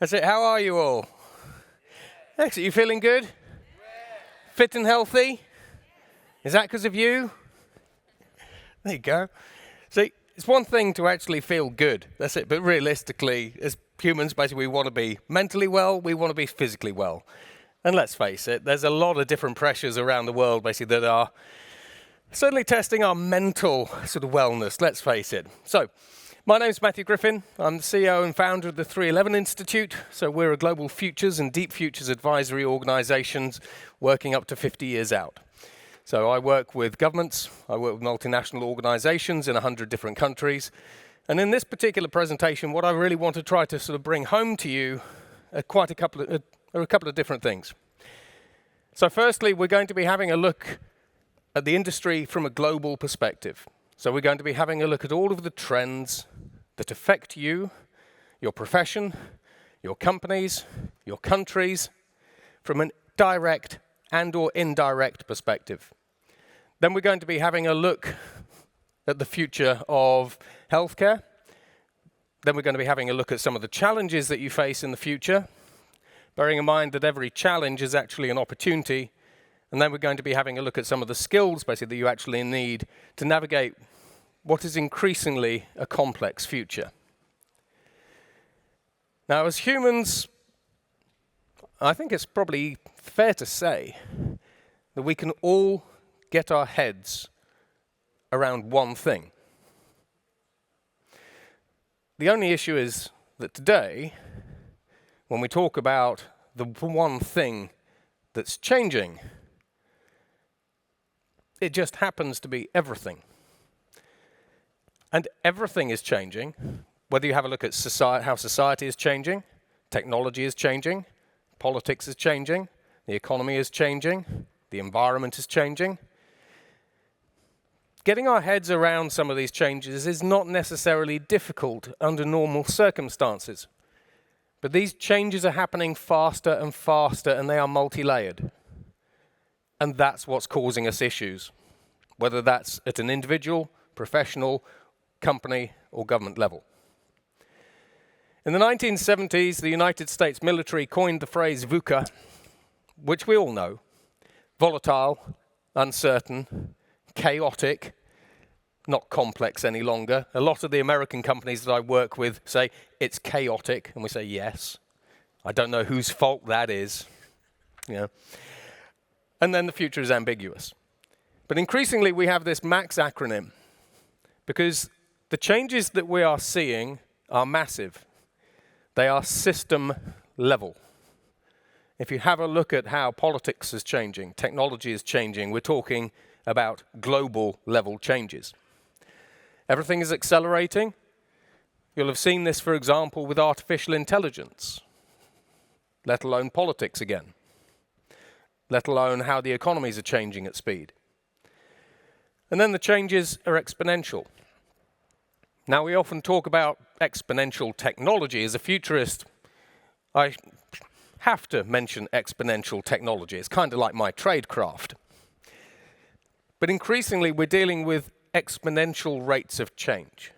That's it. How are you all? Excellent. You feeling good? Fit and healthy? Is that because of you? There you go. See, it's one thing to actually feel good. That's it. But realistically, as humans, basically, we want to be mentally well. We want to be physically well. And let's face it, there's a lot of different pressures around the world, basically, that are certainly testing our mental sort of wellness. Let's face it. So, my name's Matthew Griffin. I'm the CEO and founder of the 311 Institute. So we're a global futures and deep futures advisory organizations working up to 50 years out. So I work with governments, I work with multinational organizations in 100 different countries. And in this particular presentation, what I really want to try to sort of bring home to you are a couple of different things. So firstly, we're going to be having a look at the industry from a global perspective. So we're going to be having a look at all of the trends that affect you, your profession, your companies, your countries, from a direct and or indirect perspective. Then we're going to be having a look at the future of healthcare. Then we're going to be having a look at some of the challenges that you face in the future, bearing in mind that every challenge is actually an opportunity. And then we're going to be having a look at some of the skills, basically, that you actually need to navigate what is increasingly a complex future. Now, as humans, I think it's probably fair to say that we can all get our heads around one thing. The only issue is that today, when we talk about the one thing that's changing, it just happens to be everything. And everything is changing, whether you have a look at how society is changing, technology is changing, politics is changing, the economy is changing, the environment is changing. Getting our heads around some of these changes is not necessarily difficult under normal circumstances. But these changes are happening faster and faster, and they are multi-layered. And that's what's causing us issues, whether that's at an individual, professional, company, or government level. In the 1970s, the United States military coined the phrase VUCA, which we all know: volatile, uncertain, chaotic, not complex any longer. A lot of the American companies that I work with say it's chaotic, and we say yes. I don't know whose fault that is. And then the future is ambiguous. But increasingly, we have this MAX acronym because the changes that we are seeing are massive. They are system level. If you have a look at how politics is changing, technology is changing, we're talking about global level changes. Everything is accelerating. You'll have seen this, for example, with artificial intelligence, let alone politics again, let alone how the economies are changing at speed. And then the changes are exponential. Now, we often talk about exponential technology. As a futurist, I have to mention exponential technology. It's kind of like my tradecraft. But increasingly, we're dealing with exponential rates of change.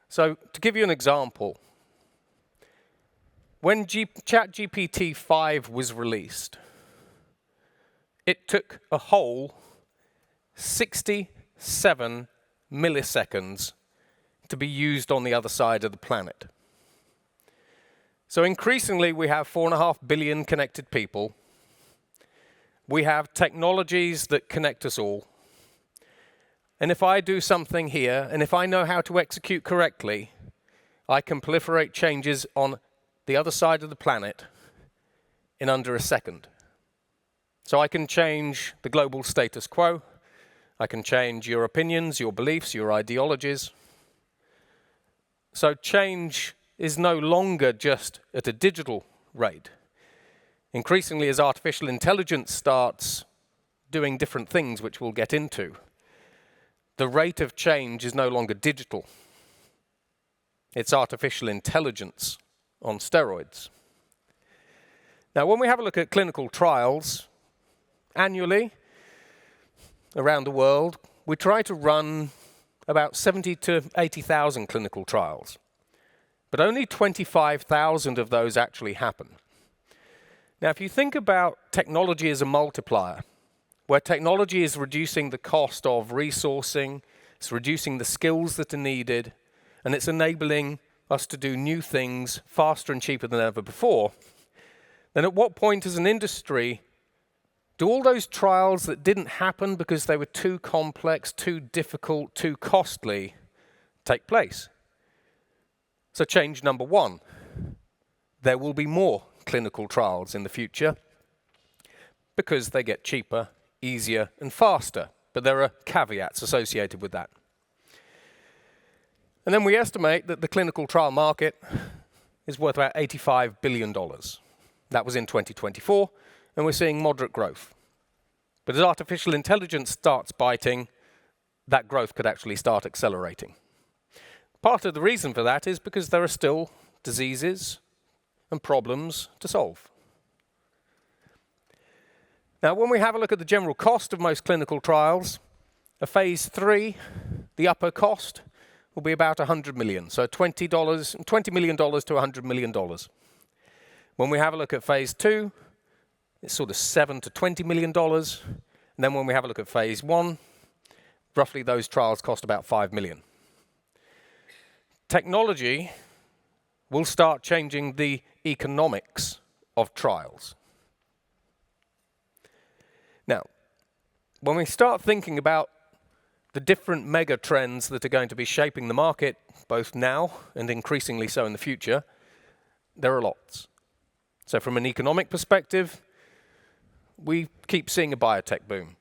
So, to give you an example, when ChatGPT 5 was released, it took a whole 67 milliseconds to be used on the other side of the planet. So increasingly, we have 4.5 billion connected people. We have technologies that connect us all. And if I do something here, and if I know how to execute correctly, I can proliferate changes on the other side of the planet in under a second. So I can change the global status quo. I can change your opinions, your beliefs, your ideologies. So change is no longer just at a digital rate. Increasingly, as artificial intelligence starts doing different things, which we'll get into, the rate of change is no longer digital. It's artificial intelligence on steroids. Now, when we have a look at clinical trials, annually, around the world, we try to run about 70 to 80,000 clinical trials. but only 25,000 of those actually happen. Now, if you think about technology as a multiplier, where technology is reducing the cost of resourcing, it's reducing the skills that are needed, and it's enabling us to do new things faster and cheaper than ever before, then at what point as an industry do all those trials that didn't happen because they were too complex, too difficult, too costly take place? So change number one, there will be more clinical trials in the future because they get cheaper, easier, and faster. But there are caveats associated with that. And then we estimate that the clinical trial market is worth about $85 billion. That was in 2024, and we're seeing moderate growth. But as artificial intelligence starts biting, that growth could actually start accelerating. Part of the reason for that is because there are still diseases and problems to solve. Now, when we have a look at the general cost of most clinical trials, a phase 3, the upper cost, will be about $100 million. So $20 million to $100 million. When we have a look at phase 2, it's sort of $7 to $20 million. And then when we have a look at phase 1, roughly those trials cost about $5 million. Technology will start changing the economics of trials. Now, when we start thinking about the different mega trends that are going to be shaping the market, both now and increasingly so in the future, there are lots. So from an economic perspective, we keep seeing a biotech boom.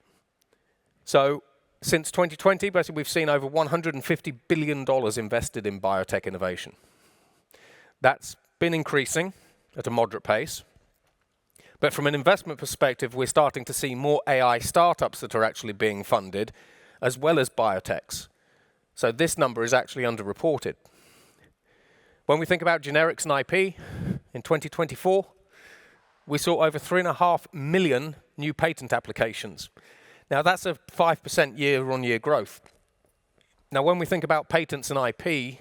So since 2020, basically we've seen over $150 billion invested in biotech innovation. That's been increasing at a moderate pace. But from an investment perspective, we're starting to see more AI startups that are actually being funded, as well as biotechs. So this number is actually underreported. When we think about generics and IP, in 2024, we saw over 3.5 million new patent applications. Now that's a 5% year-on-year growth. Now when we think about patents and IP,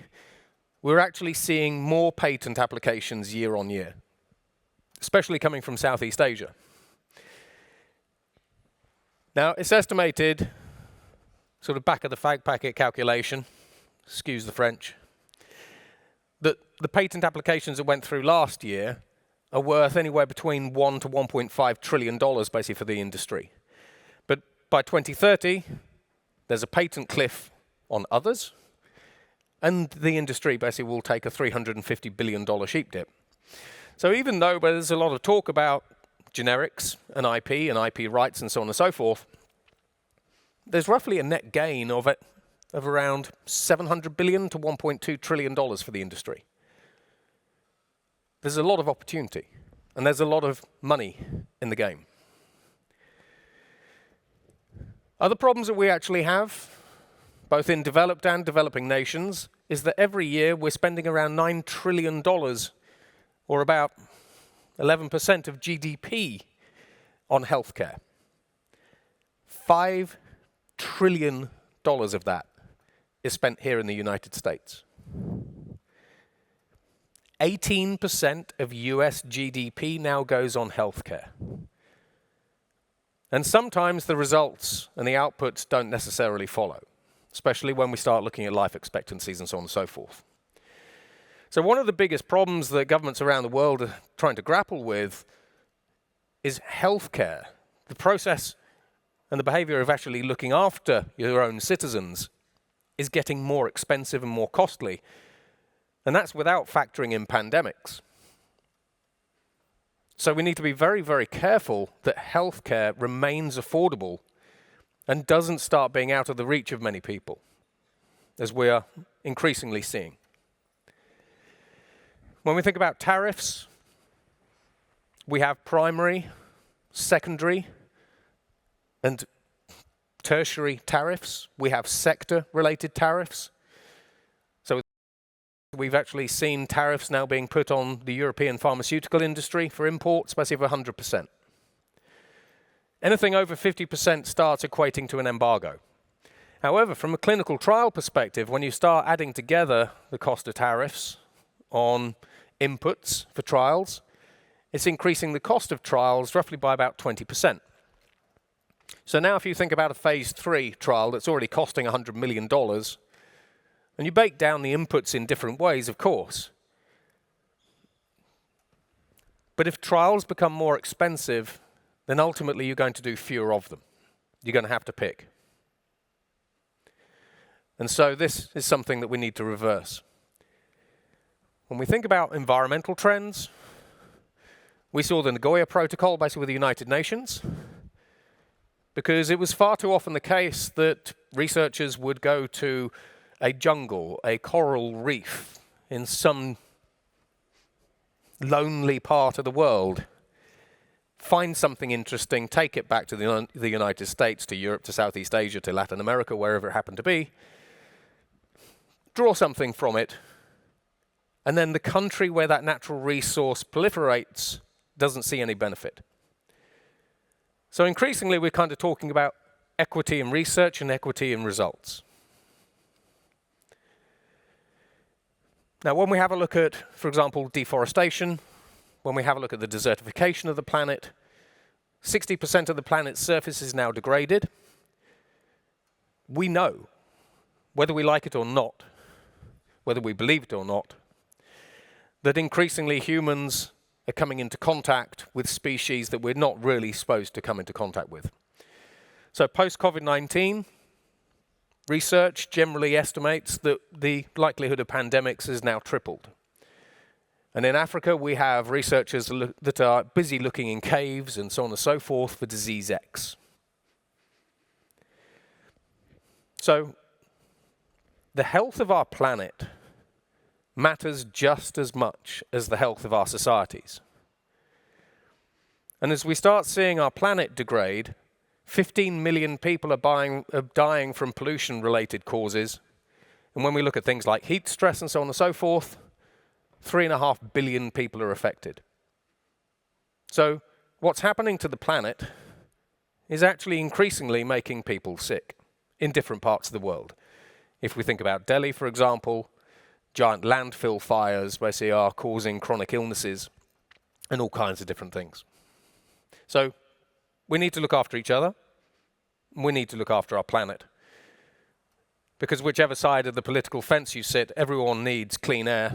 we're actually seeing more patent applications year on year, especially coming from Southeast Asia. Now it's estimated, sort of back of the fag packet calculation, excuse the French, that the patent applications that went through last year are worth anywhere between $1 to $1.5 trillion basically for the industry. But by 2030, there's a patent cliff on others, and the industry basically will take a $350 billion sheep dip. So even though there's a lot of talk about generics and IP rights and so on and so forth, there's roughly a net gain of around $700 billion to $1.2 trillion for the industry. There's a lot of opportunity, and there's a lot of money in the game. Other problems that we actually have, both in developed and developing nations, is that every year we're spending around $9 trillion, or about 11% of GDP, on healthcare. $5 trillion of that is spent here in the United States. 18% of US GDP now goes on healthcare. And sometimes the results and the outputs don't necessarily follow, especially when we start looking at life expectancies and so on and so forth. So one of the biggest problems that governments around the world are trying to grapple with is healthcare. The process and the behavior of actually looking after your own citizens is getting more expensive and more costly. And that's without factoring in pandemics. So we need to be very, very careful that healthcare remains affordable and doesn't start being out of the reach of many people, as we are increasingly seeing. When we think about tariffs, we have primary, secondary, and tertiary tariffs. We have sector-related tariffs. So we've actually seen tariffs now being put on the European pharmaceutical industry for imports, basically of 100%. Anything over 50% starts equating to an embargo. However, from a clinical trial perspective, when you start adding together the cost of tariffs on inputs for trials, it's increasing the cost of trials roughly by about 20%. So now if you think about a phase 3 trial that's already costing $100 million, and you break down the inputs in different ways, of course. But if trials become more expensive, then ultimately you're going to do fewer of them. You're going to have to pick. And so this is something that we need to reverse. When we think about environmental trends, we saw the Nagoya Protocol basically with the United Nations, because it was far too often the case that researchers would go to a jungle, a coral reef in some lonely part of the world, find something interesting, take it back to the United States, to Europe, to Southeast Asia, to Latin America, wherever it happened to be, draw something from it, and then the country where that natural resource proliferates doesn't see any benefit. So increasingly, we're kind of talking about equity in research and equity in results. Now, when we have a look at, for example, deforestation, when we have a look at the desertification of the planet, 60% of the planet's surface is now degraded. We know, whether we like it or not, whether we believe it or not, that increasingly humans are coming into contact with species that we're not really supposed to come into contact with. So post-COVID-19, research generally estimates that the likelihood of pandemics has now tripled. And in Africa, we have researchers that are busy looking in caves and so on and so forth for disease X. So the health of our planet matters just as much as the health of our societies. And as we start seeing our planet degrade, 15 million people are dying from pollution-related causes. And when we look at things like heat stress and so on and so forth, 3.5 billion people are affected. So what's happening to the planet is actually increasingly making people sick in different parts of the world. If we think about Delhi, for example, giant landfill fires basically are causing chronic illnesses and all kinds of different things. So we need to look after each other. We need to look after our planet. Because whichever side of the political fence you sit, everyone needs clean air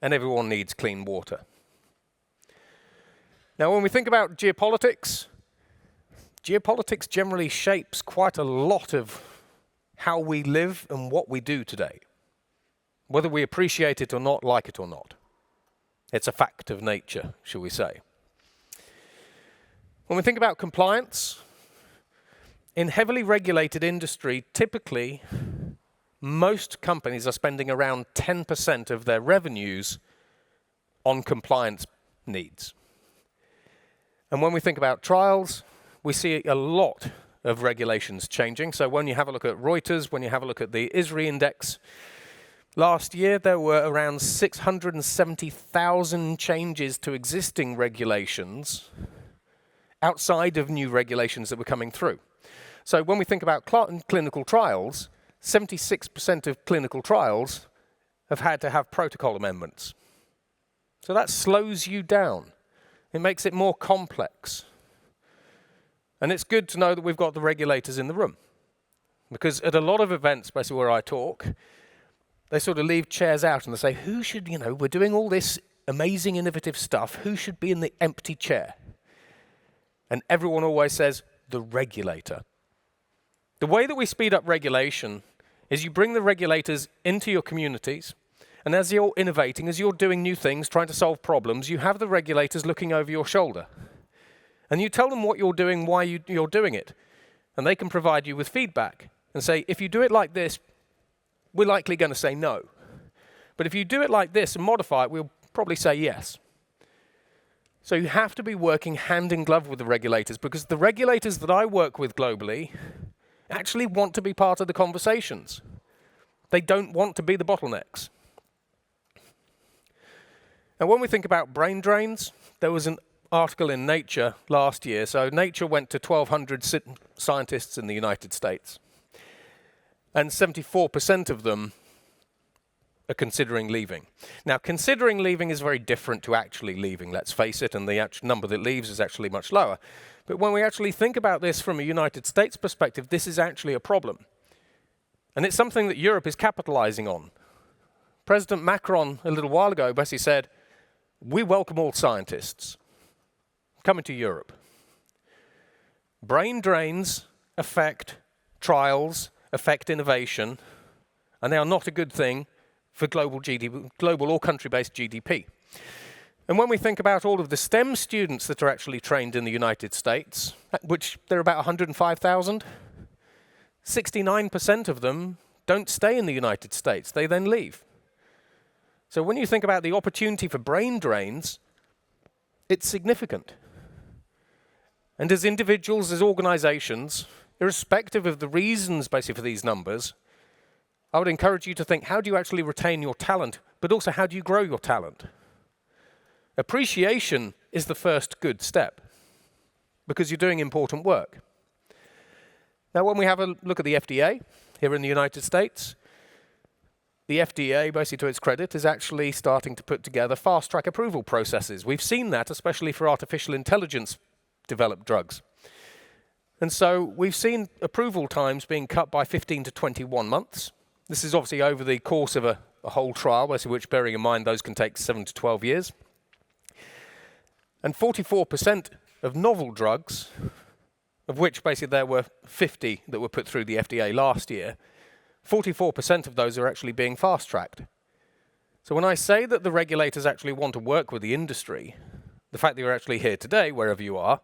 and everyone needs clean water. Now, when we think about geopolitics, geopolitics generally shapes quite a lot of how we live and what we do today, whether we appreciate it or not, like it or not. It's a fact of nature, shall we say. When we think about compliance, in heavily regulated industry, typically, most companies are spending around 10% of their revenues on compliance needs. And when we think about trials, we see a lot of regulations changing. So when you have a look at Reuters, when you have a look at the ISRI index, last year there were around 670,000 changes to existing regulations outside of new regulations that were coming through. So when we think about clinical trials, 76% of clinical trials have had to have protocol amendments. So that slows you down. It makes it more complex. And it's good to know that we've got the regulators in the room. Because at a lot of events, basically where I talk, they sort of leave chairs out and they say, who should, we're doing all this amazing innovative stuff, who should be in the empty chair? And everyone always says, the regulator. The way that we speed up regulation is you bring the regulators into your communities, and as you're innovating, as you're doing new things, trying to solve problems, you have the regulators looking over your shoulder. And you tell them what you're doing, why you're doing it. And they can provide you with feedback and say, if you do it like this, we're likely going to say no. But if you do it like this and modify it, we'll probably say yes. So you have to be working hand in glove with the regulators, because the regulators that I work with globally actually want to be part of the conversations. They don't want to be the bottlenecks. And when we think about brain drains, there was an article in Nature last year. So Nature went to 1,200 scientists in the United States. And 74% of them are considering leaving. Now, considering leaving is very different to actually leaving, let's face it, and the actual number that leaves is actually much lower. But when we actually think about this from a United States perspective, this is actually a problem. And it's something that Europe is capitalizing on. President Macron, a little while ago, basically said, we welcome all scientists coming to Europe. Brain drains affect trials, affect innovation, and they are not a good thing for global GDP, global or country-based GDP. And when we think about all of the STEM students that are actually trained in the United States, which there are about 105,000, 69% of them don't stay in the United States. They then leave. So when you think about the opportunity for brain drains, it's significant. And as individuals, as organizations, irrespective of the reasons basically for these numbers, I would encourage you to think, how do you actually retain your talent, but also how do you grow your talent? Appreciation is the first good step, because you're doing important work. Now, when we have a look at the FDA here in the United States, the FDA, basically to its credit, is actually starting to put together fast-track approval processes. We've seen that, especially for artificial intelligence-developed drugs. And so we've seen approval times being cut by 15 to 21 months. This is obviously over the course of a whole trial, which, bearing in mind, those can take 7 to 12 years. And 44% of novel drugs, of which basically there were 50 that were put through the FDA last year, 44% of those are actually being fast-tracked. So when I say that the regulators actually want to work with the industry, the fact that you're actually here today, wherever you are,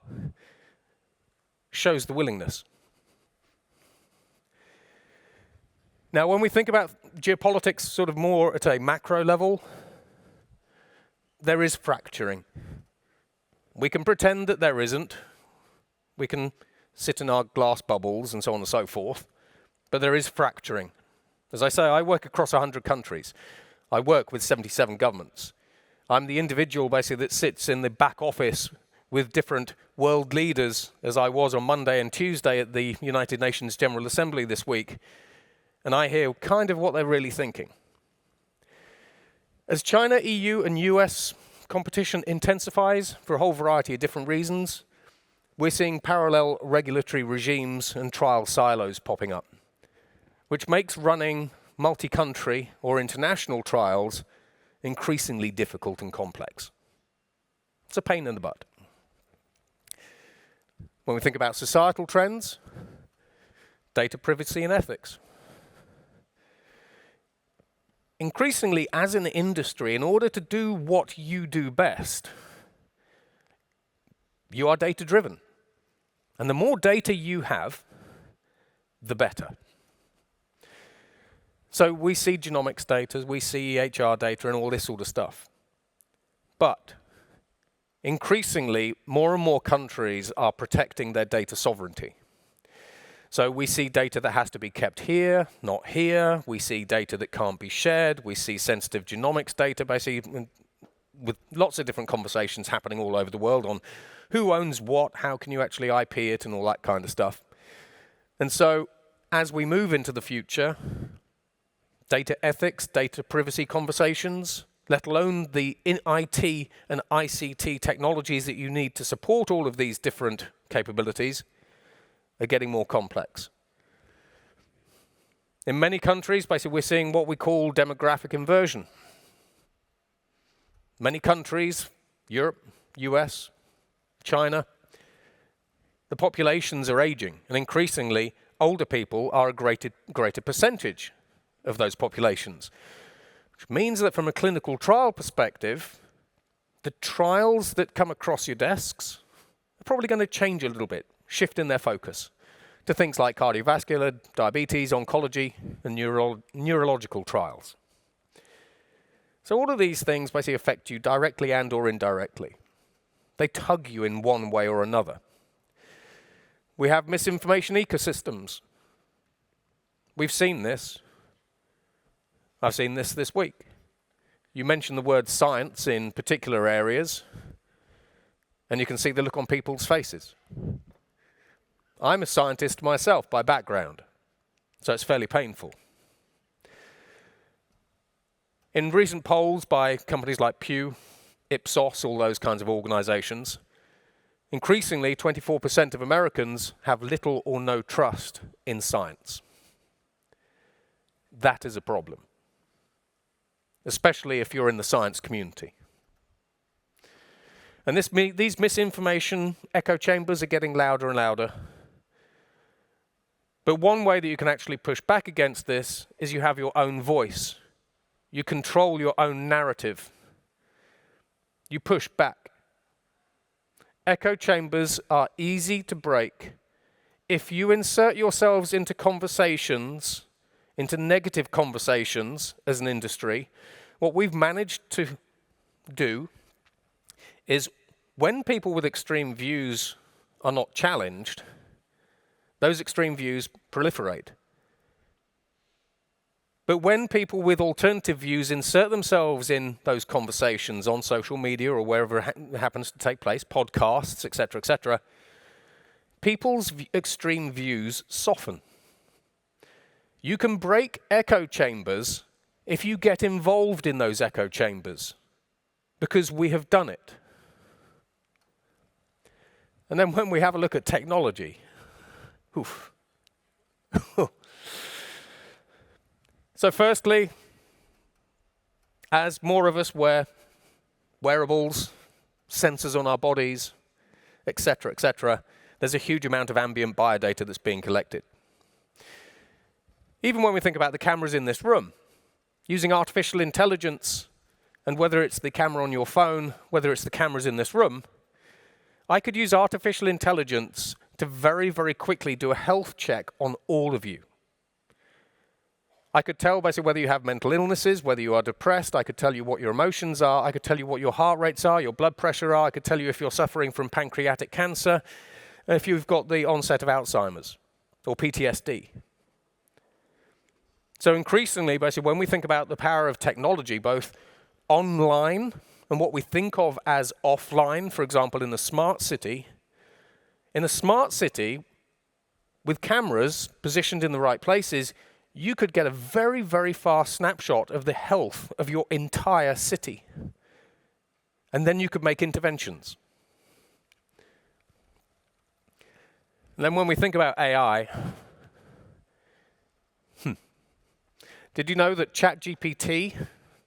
shows the willingness. Now, when we think about geopolitics sort of more at a macro level, there is fracturing. We can pretend that there isn't. We can sit in our glass bubbles and so on and so forth, but there is fracturing. As I say, I work across 100 countries. I work with 77 governments. I'm the individual basically that sits in the back office with different world leaders, as I was on Monday and Tuesday at the United Nations General Assembly this week, and I hear kind of what they're really thinking. As China, EU, and US competition intensifies for a whole variety of different reasons, we're seeing parallel regulatory regimes and trial silos popping up, which makes running multi-country or international trials increasingly difficult and complex. It's a pain in the butt. When we think about societal trends, data privacy and ethics. Increasingly, as an industry, in order to do what you do best, you are data-driven. And the more data you have, the better. So we see genomics data, we see EHR data, and all this sort of stuff. But increasingly, more and more countries are protecting their data sovereignty. So we see data that has to be kept here, not here. We see data that can't be shared. We see sensitive genomics data, basically, with lots of different conversations happening all over the world on who owns what, how can you actually IP it, and all that kind of stuff. And so as we move into the future, data ethics, data privacy conversations, let alone the IT and ICT technologies that you need to support all of these different capabilities, are getting more complex. In many countries, basically, we're seeing what we call demographic inversion. Many countries, Europe, US, China, the populations are aging, and increasingly, older people are a greater percentage of those populations, which means that from a clinical trial perspective, the trials that come across your desks are probably going to change a little bit, shift in their focus to things like cardiovascular, diabetes, oncology, and neurological trials. So all of these things basically affect you directly and or indirectly. They tug you in one way or another. We have misinformation ecosystems. We've seen this. I've seen this week. You mention the word science in particular areas, and you can see the look on people's faces. I'm a scientist myself by background, so it's fairly painful. In recent polls by companies like Pew, Ipsos, all those kinds of organizations, increasingly 24% of Americans have little or no trust in science. That is a problem, especially if you're in the science community. And these misinformation echo chambers are getting louder and louder. But one way that you can actually push back against this is you have your own voice. You control your own narrative. You push back. Echo chambers are easy to break if you insert yourselves into conversations, into negative conversations as an industry. What we've managed to do is when people with extreme views are not challenged, those extreme views proliferate. But when people with alternative views insert themselves in those conversations on social media or wherever it happens to take place, podcasts, etc., people's extreme views soften. You can break echo chambers if you get involved in those echo chambers, because we have done it. And then when we have a look at technology, oof. So firstly, as more of us wear wearables, sensors on our bodies, etc., there's a huge amount of ambient biodata that's being collected. Even when we think about the cameras in this room, using artificial intelligence, and whether it's the camera on your phone, whether it's the cameras in this room, I could use artificial intelligence to very, very quickly do a health check on all of you. I could tell basically whether you have mental illnesses, whether you are depressed. I could tell you what your emotions are. I could tell you what your heart rates are, your blood pressure are. I could tell you if you're suffering from pancreatic cancer, if you've got the onset of Alzheimer's or PTSD. So increasingly, basically, when we think about the power of technology, both online and what we think of as offline, for example, in the smart city, with cameras positioned in the right places, you could get a very, very fast snapshot of the health of your entire city. And then you could make interventions. And then when we think about AI, did you know that ChatGPT,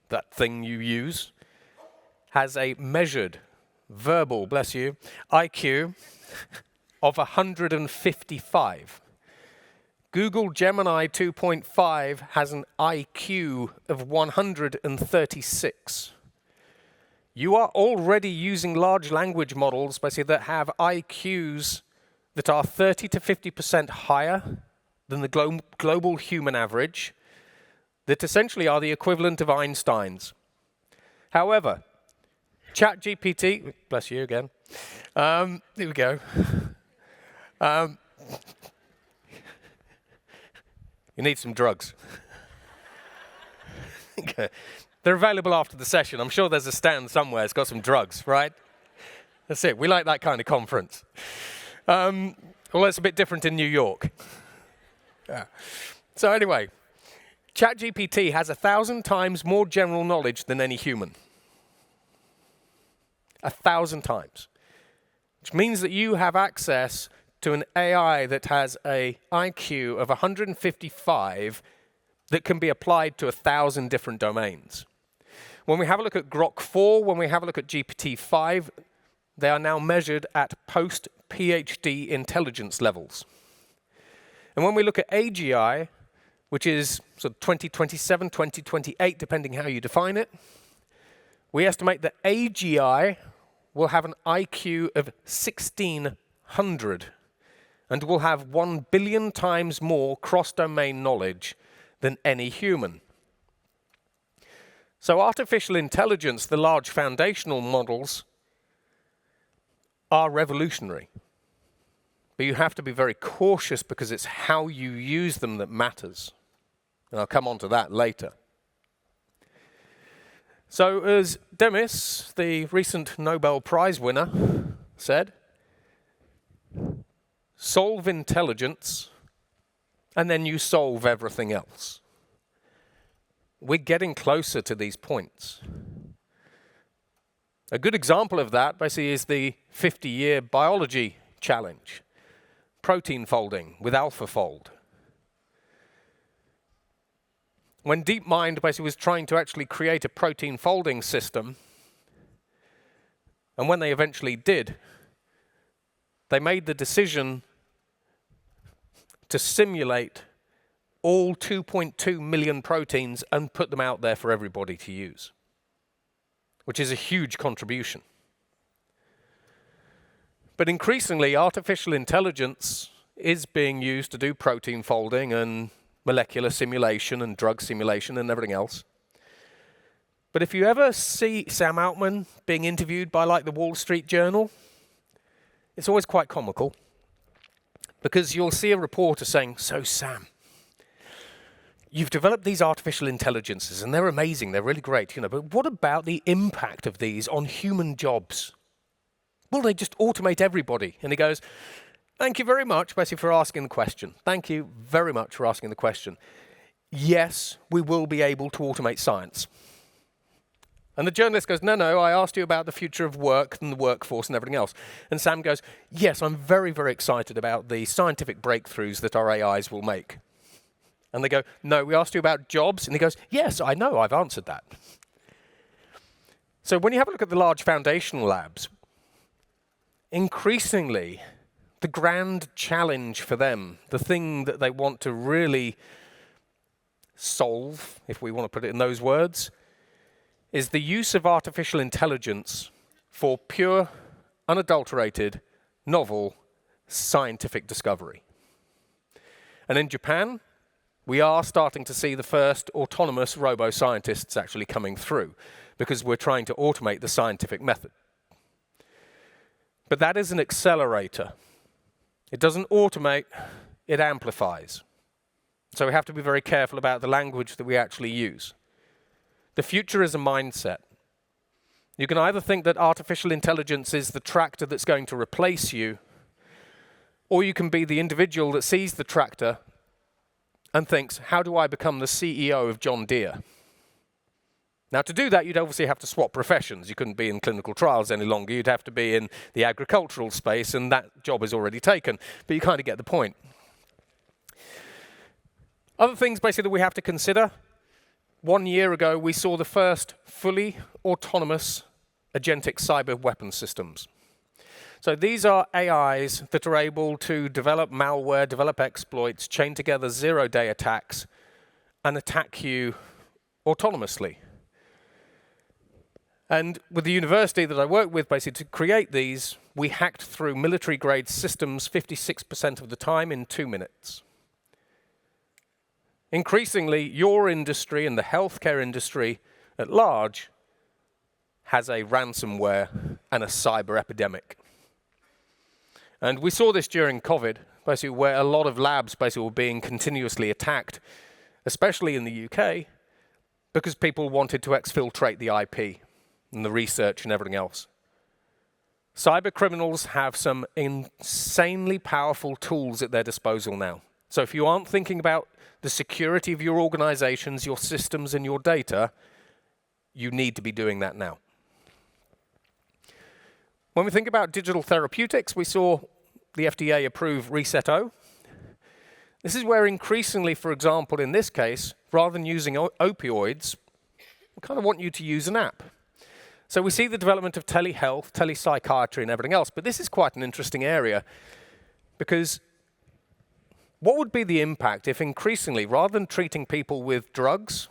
that thing you use, has a measured verbal, bless you, IQ of 155? Google Gemini 2.5 has an IQ of 136. You are already using large language models, basically, that have IQs that are 30 to 50% higher than the global human average, that essentially are the equivalent of Einstein's. However, ChatGPT, bless you again, here we go. You need some drugs. Okay. They're available after the session. I'm sure there's a stand somewhere that's got some drugs, right? That's it. We like that kind of conference. Well, it's a bit different in New York. Yeah. So anyway, ChatGPT has 1,000 times more general knowledge than any human. 1,000 times. Which means that you have access to an AI that has a IQ of 155 that can be applied to 1,000 different domains. When we have a look at Grok 4, when we have a look at GPT-5, they are now measured at post-PhD intelligence levels. And when we look at AGI, which is sort of 2027, 2028, depending how you define it, we estimate that AGI will have an IQ of 1,600 and will have 1 billion times more cross-domain knowledge than any human. So artificial intelligence, the large foundational models, are revolutionary. But you have to be very cautious because it's how you use them that matters. And I'll come on to that later. So as Demis, the recent Nobel Prize winner, said, solve intelligence, and then you solve everything else. we're getting closer to these points. A good example of that basically is the 50-year biology challenge, protein folding with AlphaFold. When DeepMind basically was trying to actually create a protein folding system, and when they eventually did, they made the decision to simulate all 2.2 million proteins and put them out there for everybody to use, which is a huge contribution. But increasingly, artificial intelligence is being used to do protein folding and molecular simulation and drug simulation and everything else. But if you ever see Sam Altman being interviewed by like the Wall Street Journal, it's always quite comical, because you'll see a reporter saying, "So Sam, you've developed these artificial intelligences and they're amazing, they're really great, but what about the impact of these on human jobs? Will they just automate everybody?" And he goes, "Thank you very much, basically, for asking the question. Thank you very much for asking the question. Yes, we will be able to automate science." And the journalist goes, no, I asked you about the future of work and the workforce and everything else. And Sam goes, "Yes, I'm very, very excited about the scientific breakthroughs that our AIs will make." And they go, "No, we asked you about jobs." And he goes, "Yes, I know, I've answered that." So when you have a look at the large foundational labs, increasingly, the grand challenge for them, the thing that they want to really solve, if we want to put it in those words, is the use of artificial intelligence for pure, unadulterated, novel, scientific discovery. And in Japan, we are starting to see the first autonomous robo-scientists actually coming through, because we're trying to automate the scientific method. But that is an accelerator. It doesn't automate, it amplifies. So we have to be very careful about the language that we actually use. The future is a mindset. You can either think that artificial intelligence is the tractor that's going to replace you, or you can be the individual that sees the tractor and thinks, how do I become the CEO of John Deere? Now, to do that, you'd obviously have to swap professions. You couldn't be in clinical trials any longer. You'd have to be in the agricultural space, and that job is already taken. But you kind of get the point. Other things, basically, that we have to consider. 1 year ago, we saw the first fully autonomous agentic cyber weapon systems. So these are AIs that are able to develop malware, develop exploits, chain together zero-day attacks, and attack you autonomously. And with the university that I work with, basically, to create these, we hacked through military-grade systems 56% of the time in 2 minutes. Increasingly, your industry and the healthcare industry at large has a ransomware and a cyber epidemic. And we saw this during COVID, basically, where a lot of labs basically were being continuously attacked, especially in the UK, because people wanted to exfiltrate the IP and the research and everything else. Cyber criminals have some insanely powerful tools at their disposal now. So if you aren't thinking about the security of your organizations, your systems, and your data, you need to be doing that now. When we think about digital therapeutics, we saw the FDA approve Reset-O. This is where increasingly, for example, in this case, rather than using opioids, we kind of want you to use an app. So we see the development of telehealth, telepsychiatry, and everything else, but this is quite an interesting area, because what would be the impact if increasingly, rather than treating people with drugs,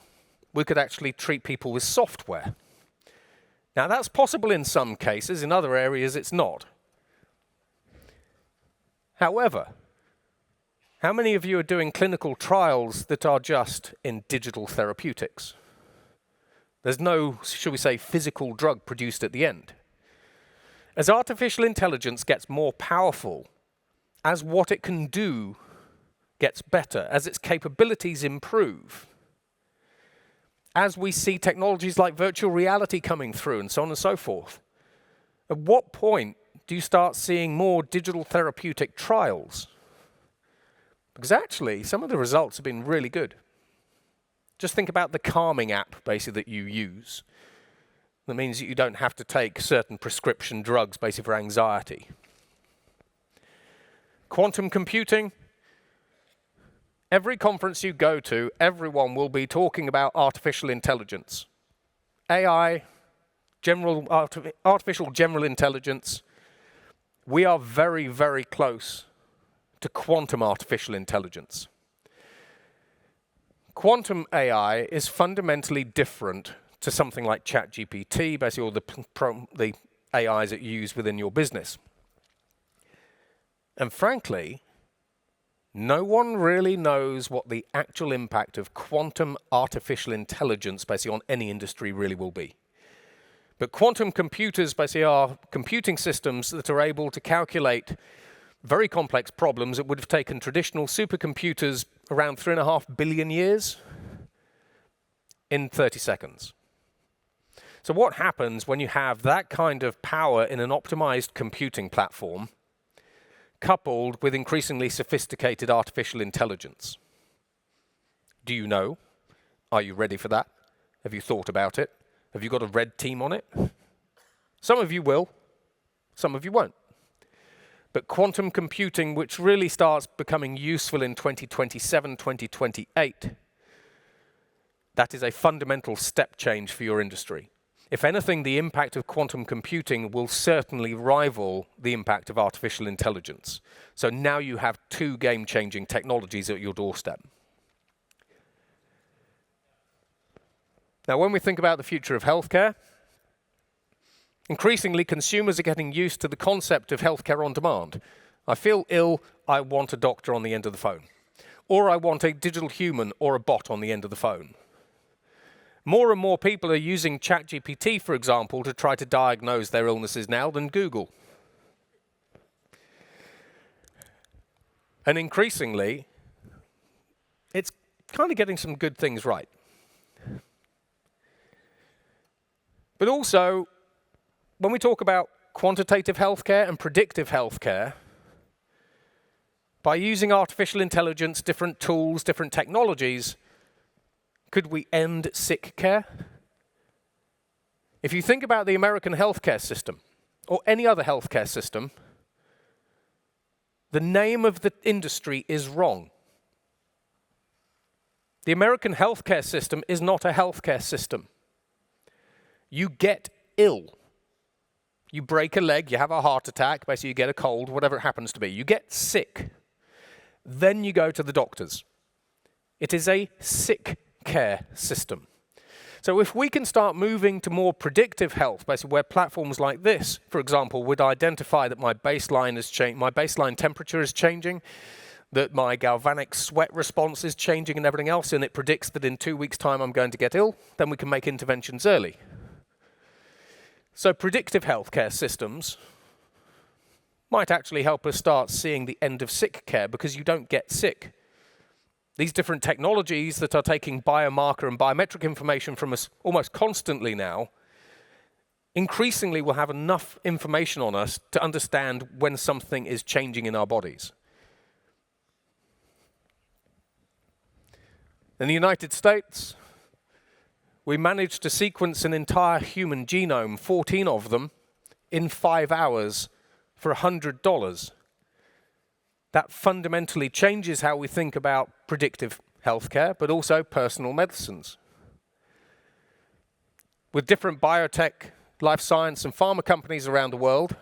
we could actually treat people with software? Now, that's possible in some cases. In other areas, it's not. However, how many of you are doing clinical trials that are just in digital therapeutics? There's no, shall we say, physical drug produced at the end. As artificial intelligence gets more powerful, as what it can do gets better, as its capabilities improve, as we see technologies like virtual reality coming through and so on and so forth, at what point do you start seeing more digital therapeutic trials? Because actually, some of the results have been really good. Just think about the calming app, basically, that you use. That means that you don't have to take certain prescription drugs, basically, for anxiety. Quantum computing. Every conference you go to, everyone will be talking about artificial intelligence. AI, artificial general intelligence. We are very, very close to quantum artificial intelligence. Quantum AI is fundamentally different to something like ChatGPT, basically all the AIs that you use within your business. And frankly, no one really knows what the actual impact of quantum artificial intelligence basically on any industry really will be. But quantum computers basically are computing systems that are able to calculate very complex problems that would have taken traditional supercomputers around 3.5 billion years in 30 seconds. So what happens when you have that kind of power in an optimized computing platform coupled with increasingly sophisticated artificial intelligence? Do you know? Are you ready for that? Have you thought about it? Have you got a red team on it? Some of you will, some of you won't. But quantum computing, which really starts becoming useful in 2027, 2028, that is a fundamental step change for your industry. If anything, the impact of quantum computing will certainly rival the impact of artificial intelligence. So now you have two game-changing technologies at your doorstep. Now, when we think about the future of healthcare, increasingly consumers are getting used to the concept of healthcare on demand. I feel ill, I want a doctor on the end of the phone. Or I want a digital human or a bot on the end of the phone. More and more people are using ChatGPT, for example, to try to diagnose their illnesses now than Google. And increasingly, it's kind of getting some good things right. But also, when we talk about quantitative healthcare and predictive healthcare, by using artificial intelligence, different tools, different technologies, could we end sick care? If you think about the American healthcare system, or any other healthcare system, the name of the industry is wrong. The American healthcare system is not a healthcare system. You get ill. You break a leg, you have a heart attack, basically you get a cold, whatever it happens to be. You get sick. Then you go to the doctors. It is a sick care system. So if we can start moving to more predictive health, basically where platforms like this, for example, would identify that my baseline has changed, my baseline temperature is changing, that my galvanic sweat response is changing and everything else, and it predicts that in 2 weeks' time I'm going to get ill, then we can make interventions early. So predictive healthcare systems might actually help us start seeing the end of sick care because you don't get sick. These different technologies that are taking biomarker and biometric information from us almost constantly now, increasingly will have enough information on us to understand when something is changing in our bodies. In the United States, we managed to sequence an entire human genome, 14 of them, in 5 hours for $100. That fundamentally changes how we think about predictive healthcare, but also personal medicines. With different biotech, life science, and pharma companies around the world,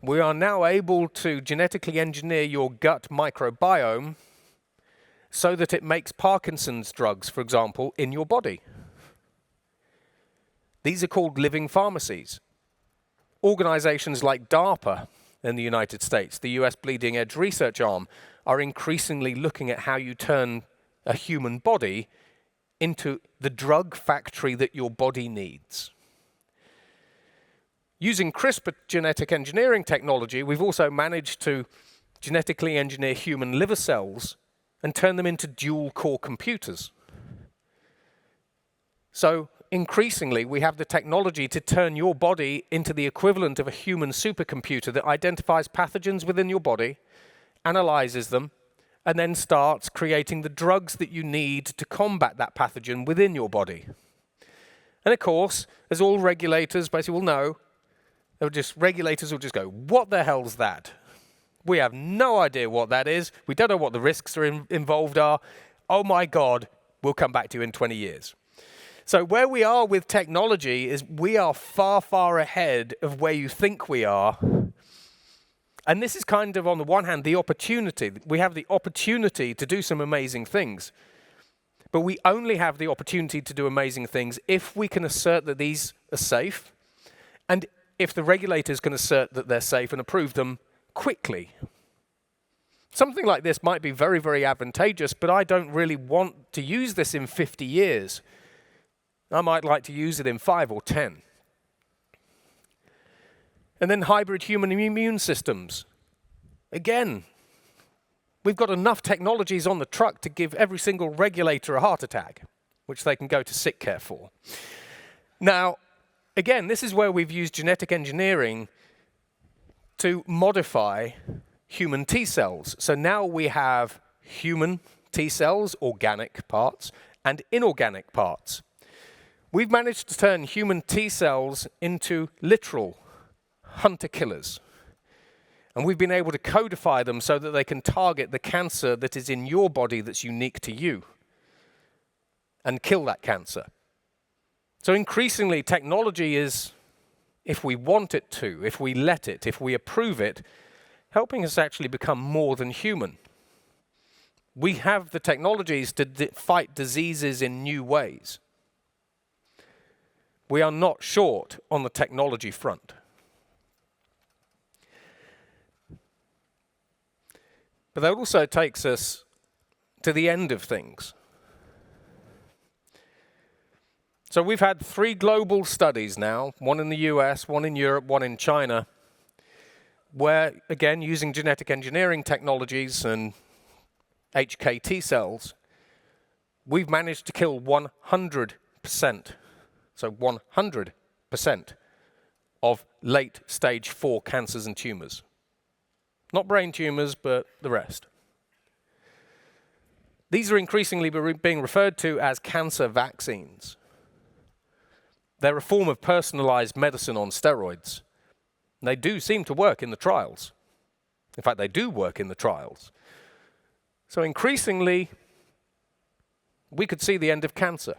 we are now able to genetically engineer your gut microbiome so that it makes Parkinson's drugs, for example, in your body. These are called living pharmacies. Organizations like DARPA in the United States, the US bleeding edge research arm, are increasingly looking at how you turn a human body into the drug factory that your body needs. Using CRISPR genetic engineering technology, we've also managed to genetically engineer human liver cells and turn them into dual-core computers. So increasingly, we have the technology to turn your body into the equivalent of a human supercomputer that identifies pathogens within your body, analyzes them, and then starts creating the drugs that you need to combat that pathogen within your body. And of course, as all regulators basically will know, regulators will just go, what the hell's that? We have no idea what that is. We don't know what the risks are involved are. Oh my God, we'll come back to you in 20 years. So where we are with technology is we are far, far ahead of where you think we are. And this is kind of, on the one hand, the opportunity. We have the opportunity to do some amazing things. But we only have the opportunity to do amazing things if we can assert that these are safe, and if the regulators can assert that they're safe and approve them quickly. Something like this might be very, very advantageous, but I don't really want to use this in 50 years. I might like to use it in 5 or 10. And then hybrid human immune systems. Again, we've got enough technologies on the truck to give every single regulator a heart attack, which they can go to sick care for. Now, again, this is where we've used genetic engineering to modify human T cells. So now we have human T cells, organic parts, and inorganic parts. We've managed to turn human T cells into literal hunter-killers. And we've been able to codify them so that they can target the cancer that is in your body that's unique to you and kill that cancer. So increasingly, technology is, if we want it to, if we let it, if we approve it, helping us actually become more than human. We have the technologies to fight diseases in new ways. We are not short on the technology front. But that also takes us to the end of things. So we've had 3 global studies now, one in the US, one in Europe, one in China, where, again, using genetic engineering technologies and HKT cells, we've managed to kill 100%, so 100% of late stage 4 cancers and tumors. Not brain tumors, but the rest. These are increasingly being referred to as cancer vaccines. They're a form of personalized medicine on steroids. They do seem to work in the trials. In fact, they do work in the trials. So increasingly, we could see the end of cancer.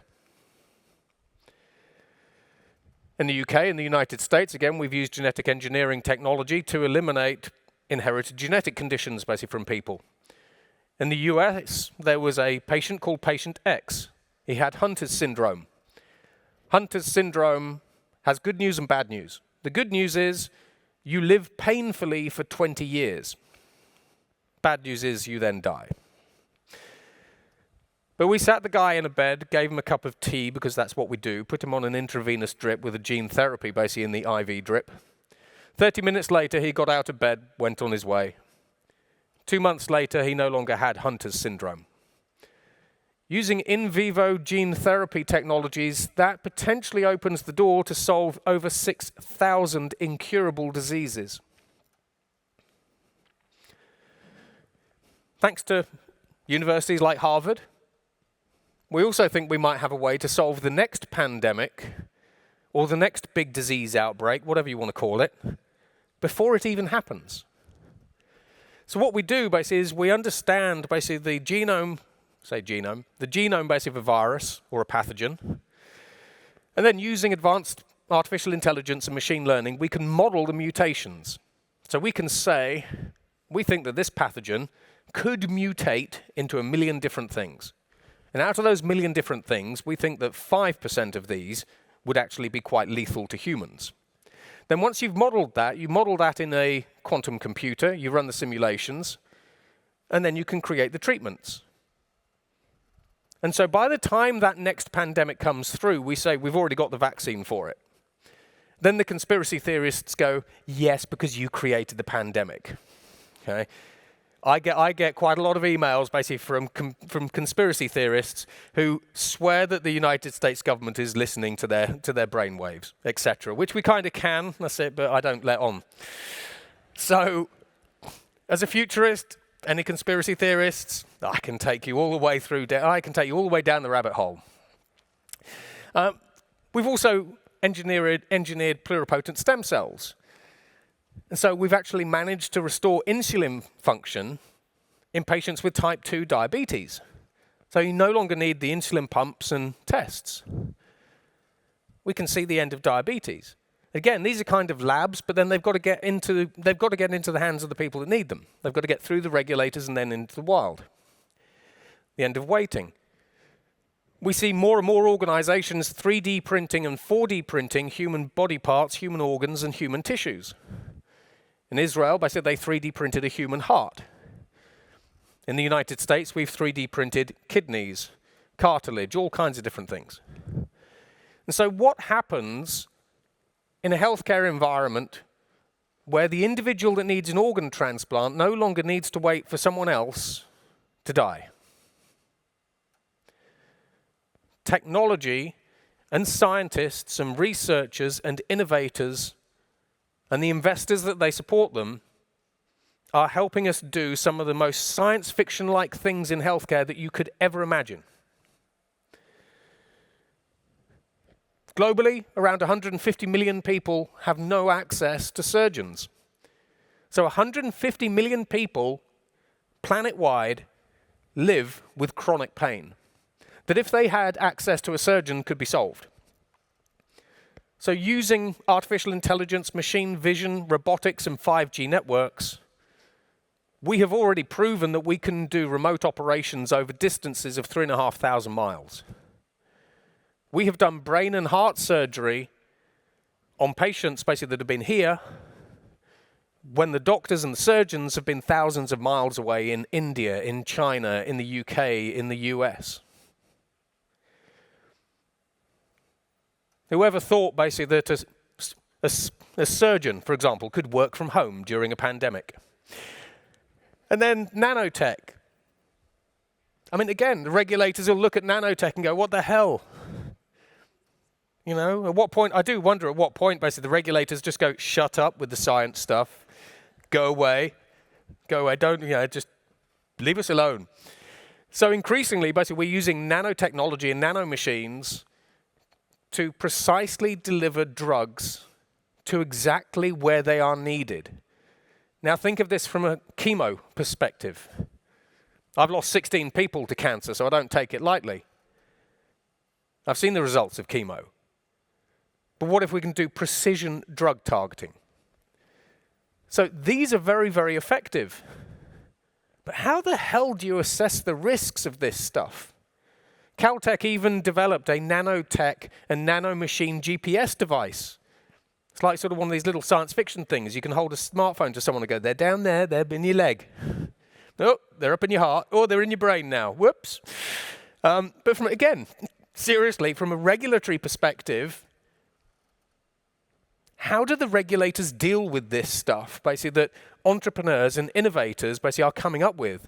In the UK and the United States, again, we've used genetic engineering technology to eliminate inherited genetic conditions, basically, from people. In the US, there was a patient called Patient X. He had Hunter's syndrome. Hunter's syndrome has good news and bad news. The good news is you live painfully for 20 years. Bad news is you then die. But we sat the guy in a bed, gave him a cup of tea, because that's what we do, put him on an intravenous drip with a gene therapy, basically in the IV drip. 30 minutes later, he got out of bed, went on his way. 2 months later, he no longer had Hunter's syndrome. Using in vivo gene therapy technologies, that potentially opens the door to solve over 6,000 incurable diseases. Thanks to universities like Harvard, we also think we might have a way to solve the next pandemic or the next big disease outbreak, whatever you want to call it, before it even happens. So what we do basically is we understand basically the genome basically of a virus or a pathogen, and then using advanced artificial intelligence and machine learning, we can model the mutations. So we can say, we think that this pathogen could mutate into 1 million different things. And out of those 1 million different things, we think that 5% of these would actually be quite lethal to humans. Then once you've modeled that, you model that in a quantum computer, you run the simulations, and then you can create the treatments. And so by the time that next pandemic comes through, we say we've already got the vaccine for it. Then the conspiracy theorists go, yes, because you created the pandemic. Okay? I get quite a lot of emails basically from conspiracy theorists who swear that the United States government is listening to their brainwaves, etc., which we kind of can, that's it, but I don't let on. So as a futurist, Any conspiracy theorists? I can take you all the way through. I can take you all the way down the rabbit hole. We've also engineered pluripotent stem cells. And so we've actually managed to restore insulin function in patients with type 2 diabetes. So you no longer need the insulin pumps and tests. We can see the end of diabetes. Again, these are kind of labs, but then they've got to get into the hands of the people that need them. They've got to get through the regulators and then into the wild. The end of waiting. We see more and more organizations 3D printing and 4D printing human body parts, human organs, and human tissues. In Israel, they 3D printed a human heart. In the United States, we've 3D printed kidneys, cartilage, all kinds of different things. And so what happens in a healthcare environment where the individual that needs an organ transplant no longer needs to wait for someone else to die? Technology and scientists and researchers and innovators and the investors that they support them are helping us do some of the most science fiction-like things in healthcare that you could ever imagine. Globally, around 150 million people have no access to surgeons. So 150 million people, planet-wide, live with chronic pain that if they had access to a surgeon could be solved. So using artificial intelligence, machine vision, robotics, and 5G networks, we have already proven that we can do remote operations over distances of 3,500 miles. We have done brain and heart surgery on patients basically that have been here when the doctors and the surgeons have been thousands of miles away in India, in China, in the UK, in the US. Whoever thought basically that a surgeon, for example, could work from home during a pandemic? And then nanotech. I mean, again, the regulators will look at nanotech and go, what the hell? You know, at what point, I do wonder at what point basically the regulators just go, shut up with the science stuff, go away, don't, just leave us alone. So increasingly, basically, we're using nanotechnology and nanomachines to precisely deliver drugs to exactly where they are needed. Now think of this from a chemo perspective. I've lost 16 people to cancer, so I don't take it lightly. I've seen the results of chemo. But what if we can do precision drug targeting? So these are very, very effective. But how the hell do you assess the risks of this stuff? Caltech even developed a nanotech and nanomachine GPS device. It's like sort of one of these little science fiction things. You can hold a smartphone to someone and go, they're down there, they're in your leg. Oh, they're up in your heart. Oh, they're in your brain now. Whoops. But again, seriously, from a regulatory perspective, how do the regulators deal with this stuff, basically, that entrepreneurs and innovators basically are coming up with?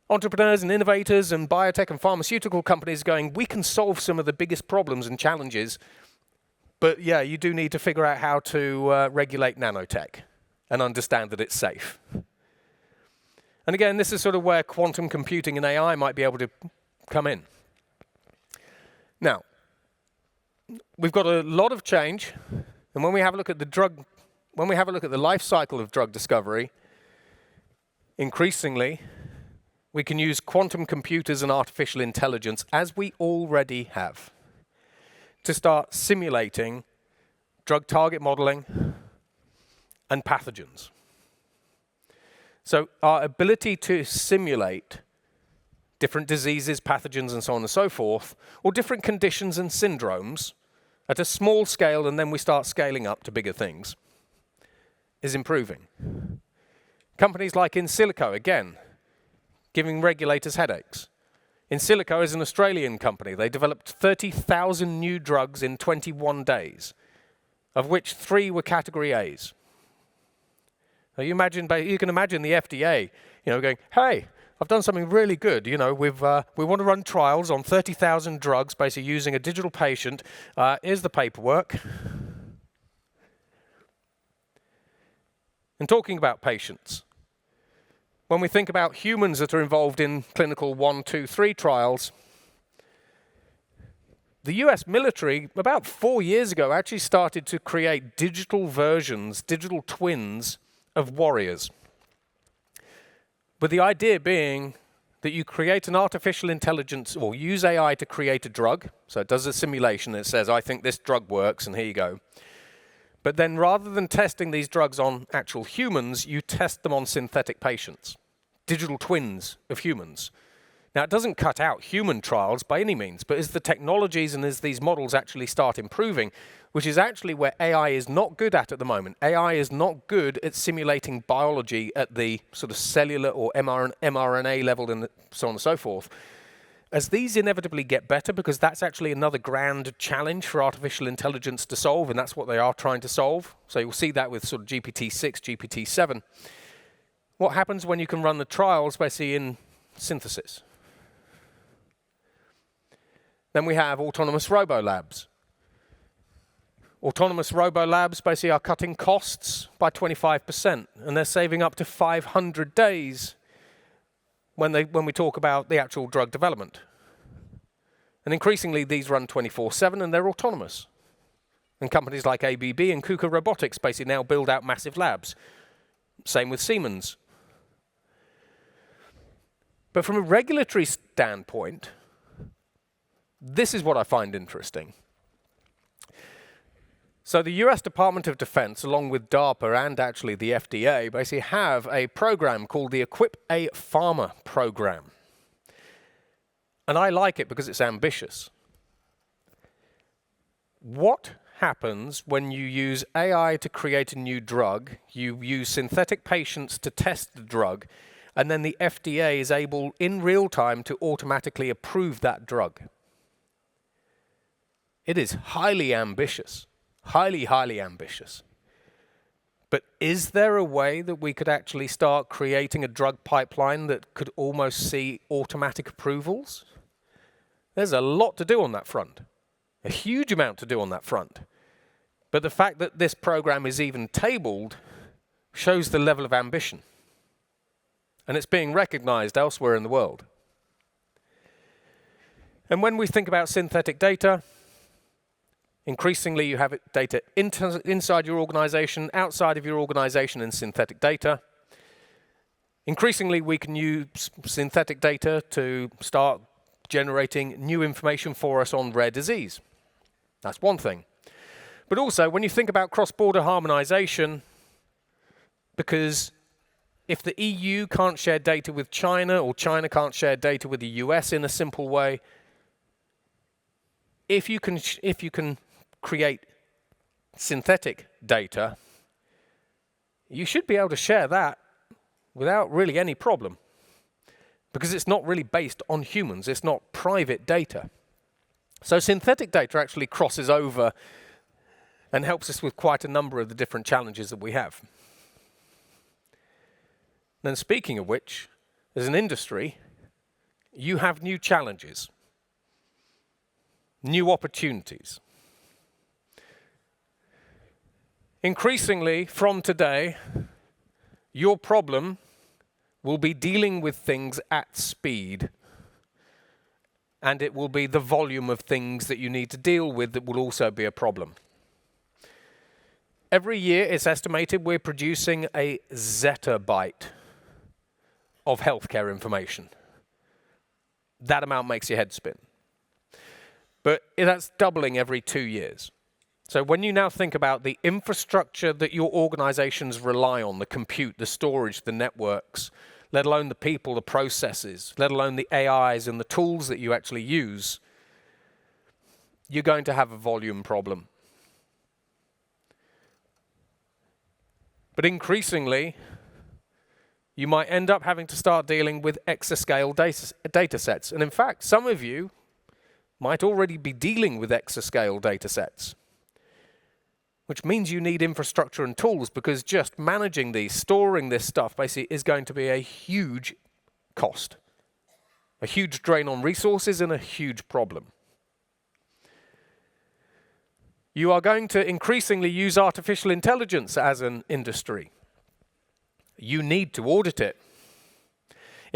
Entrepreneurs and innovators and biotech and pharmaceutical companies going, we can solve some of the biggest problems and challenges, but yeah, you do need to figure out how to regulate nanotech and understand that it's safe. And again, this is sort of where quantum computing and AI might be able to come in. Now, we've got a lot of change, and when we have a look at the life cycle of drug discovery, increasingly, we can use quantum computers and artificial intelligence, as we already have, to start simulating drug target modeling and pathogens. So our ability to simulate different diseases, pathogens, and so on and so forth, or different conditions and syndromes at a small scale, and then we start scaling up to bigger things, is improving. Companies like InSilico, again, giving regulators headaches. InSilico is an Australian company. They developed 30,000 new drugs in 21 days, of which 3 were category A's. Now you can imagine the FDA, going, hey, I've done something really good. We want to run trials on 30,000 drugs, basically using a digital patient. Here's the paperwork. And talking about patients, when we think about humans that are involved in clinical 1, 2, 3 trials, the US military, about 4 years ago, actually started to create digital versions, digital twins of warriors. But the idea being that you create an artificial intelligence or use AI to create a drug. So it does a simulation that says, I think this drug works, and here you go. But then rather than testing these drugs on actual humans, you test them on synthetic patients, digital twins of humans. Now, it doesn't cut out human trials by any means, but as the technologies and as these models actually start improving, which is actually where AI is not good at the moment. AI is not good at simulating biology at the sort of cellular or mRNA level and so on and so forth. As these inevitably get better, because that's actually another grand challenge for artificial intelligence to solve, and that's what they are trying to solve. So you'll see that with sort of GPT-6, GPT-7. What happens when you can run the trials basically in synthesis? Then we have autonomous Robo-Labs. Autonomous Robo-Labs basically are cutting costs by 25%, and they're saving up to 500 days when we talk about the actual drug development. And increasingly, these run 24/7, and they're autonomous. And companies like ABB and KUKA Robotics basically now build out massive labs. Same with Siemens. But from a regulatory standpoint, this is what I find interesting. So the US Department of Defense, along with DARPA and actually the FDA, basically have a program called the Equip a Pharma program. And I like it because it's ambitious. What happens when you use AI to create a new drug, you use synthetic patients to test the drug, and then the FDA is able, in real time, to automatically approve that drug? It is highly ambitious, highly, highly ambitious. But is there a way that we could actually start creating a drug pipeline that could almost see automatic approvals? There's a lot to do on that front, a huge amount to do on that front. But the fact that this program is even tabled shows the level of ambition. And it's being recognized elsewhere in the world. And when we think about synthetic data, increasingly, you have data inside your organization, outside of your organization, and synthetic data. Increasingly, we can use synthetic data to start generating new information for us on rare disease. That's one thing. But also, when you think about cross-border harmonization, because if the EU can't share data with China, or China can't share data with the US in a simple way, if you can create synthetic data, you should be able to share that without really any problem, because it's not really based on humans. It's not private data. So synthetic data actually crosses over and helps us with quite a number of the different challenges that we have. Then speaking of which, as an industry, you have new challenges, new opportunities. Increasingly, from today, your problem will be dealing with things at speed. And it will be the volume of things that you need to deal with that will also be a problem. Every year, it's estimated we're producing a zettabyte of healthcare information. That amount makes your head spin. But that's doubling every 2 years. So when you now think about the infrastructure that your organizations rely on, the compute, the storage, the networks, let alone the people, the processes, let alone the AIs and the tools that you actually use, you're going to have a volume problem. But increasingly, you might end up having to start dealing with exascale data sets. And in fact, some of you might already be dealing with exascale data sets, which means you need infrastructure and tools, because just managing these, storing this stuff, basically is going to be a huge cost, a huge drain on resources, and a huge problem. You are going to increasingly use artificial intelligence as an industry. You need to audit it.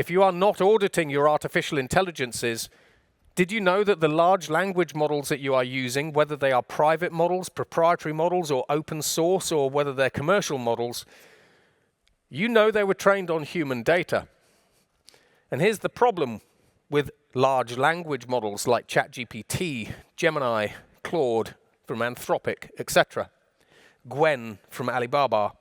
if you are not auditing your artificial intelligences, did you know that the large language models that you are using, whether they are private models, proprietary models, or open source, or whether they're commercial models, you know they were trained on human data. And here's the problem with large language models like ChatGPT, Gemini, Claude from Anthropic, etc., Gwen from Alibaba.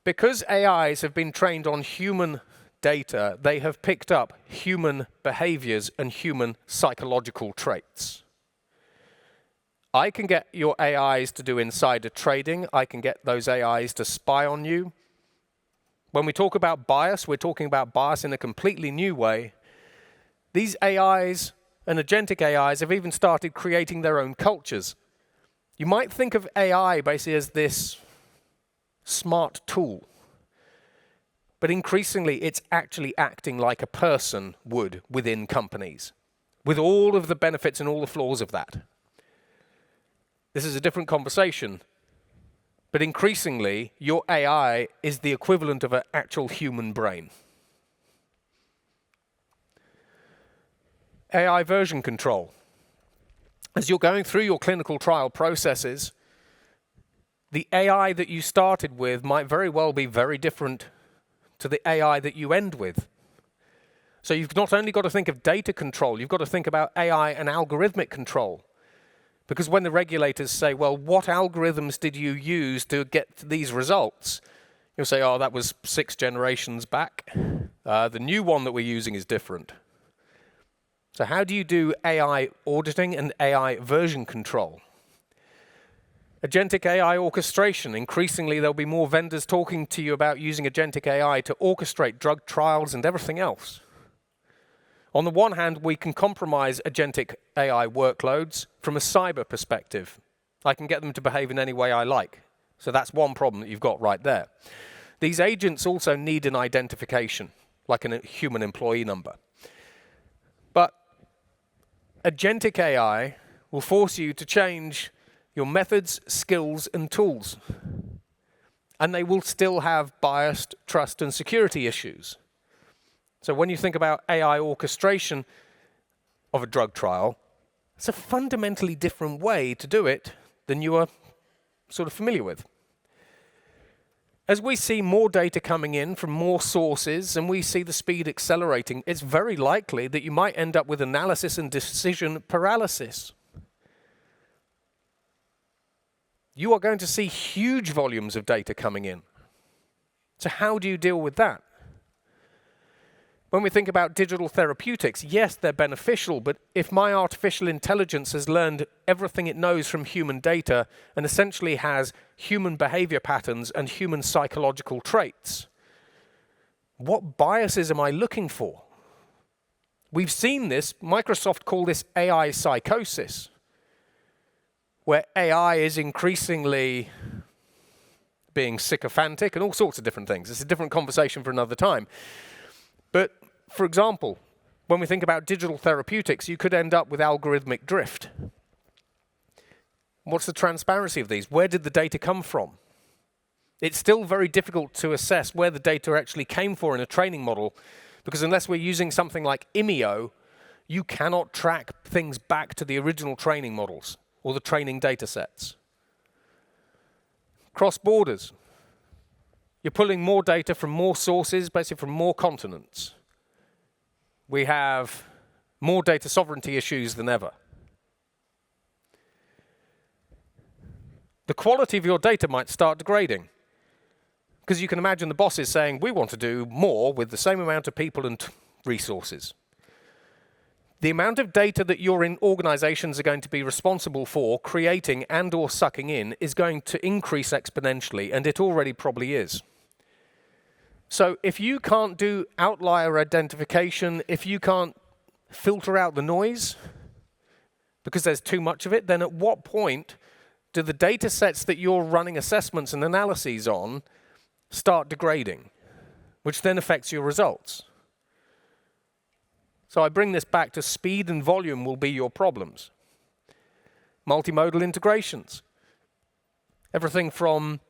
Because AIs have been trained on human data, they have picked up human behaviors and human psychological traits. I can get your AIs to do insider trading. I can get those AIs to spy on you. When we talk about bias, we're talking about bias in a completely new way. These AIs and agentic AIs have even started creating their own cultures. You might think of AI basically as this smart tool, but increasingly it's actually acting like a person would within companies, with all of the benefits and all the flaws of that. This is a different conversation, but increasingly your AI is the equivalent of an actual human brain. AI version control. As you're going through your clinical trial processes, the AI that you started with might very well be very different to the AI that you end with. So you've not only got to think of data control, you've got to think about AI and algorithmic control. Because when the regulators say, well, what algorithms did you use to get these results? You'll say, oh, that was 6 generations back. The new one that we're using is different. So how do you do AI auditing and AI version control? Agentic AI orchestration. Increasingly, there'll be more vendors talking to you about using agentic AI to orchestrate drug trials and everything else. On the one hand, we can compromise agentic AI workloads from a cyber perspective. I can get them to behave in any way I like. So that's one problem that you've got right there. These agents also need an identification, like a human employee number. But agentic AI will force you to change your methods, skills, and tools. And they will still have biased trust and security issues. So when you think about AI orchestration of a drug trial, it's a fundamentally different way to do it than you are sort of familiar with. As we see more data coming in from more sources and we see the speed accelerating, it's very likely that you might end up with analysis and decision paralysis. You are going to see huge volumes of data coming in. So how do you deal with that? When we think about digital therapeutics, yes, they're beneficial, but if my artificial intelligence has learned everything it knows from human data and essentially has human behavior patterns and human psychological traits, what biases am I looking for? We've seen this. Microsoft call this AI psychosis, where AI is increasingly being sycophantic and all sorts of different things. It's a different conversation for another time. But, for example, when we think about digital therapeutics, you could end up with algorithmic drift. What's the transparency of these? Where did the data come from? It's still very difficult to assess where the data actually came from in a training model, because unless we're using something like IMEO, you cannot track things back to the original training models or the training data sets. Cross borders. You're pulling more data from more sources, basically from more continents. We have more data sovereignty issues than ever. The quality of your data might start degrading. Because you can imagine the bosses saying, we want to do more with the same amount of people and resources. The amount of data that your organizations are going to be responsible for creating and or sucking in is going to increase exponentially, and it already probably is. So if you can't do outlier identification, if you can't filter out the noise because there's too much of it, then at what point do the data sets that you're running assessments and analyses on start degrading, which then affects your results? So I bring this back to speed and volume will be your problems. Multimodal integrations. Everything from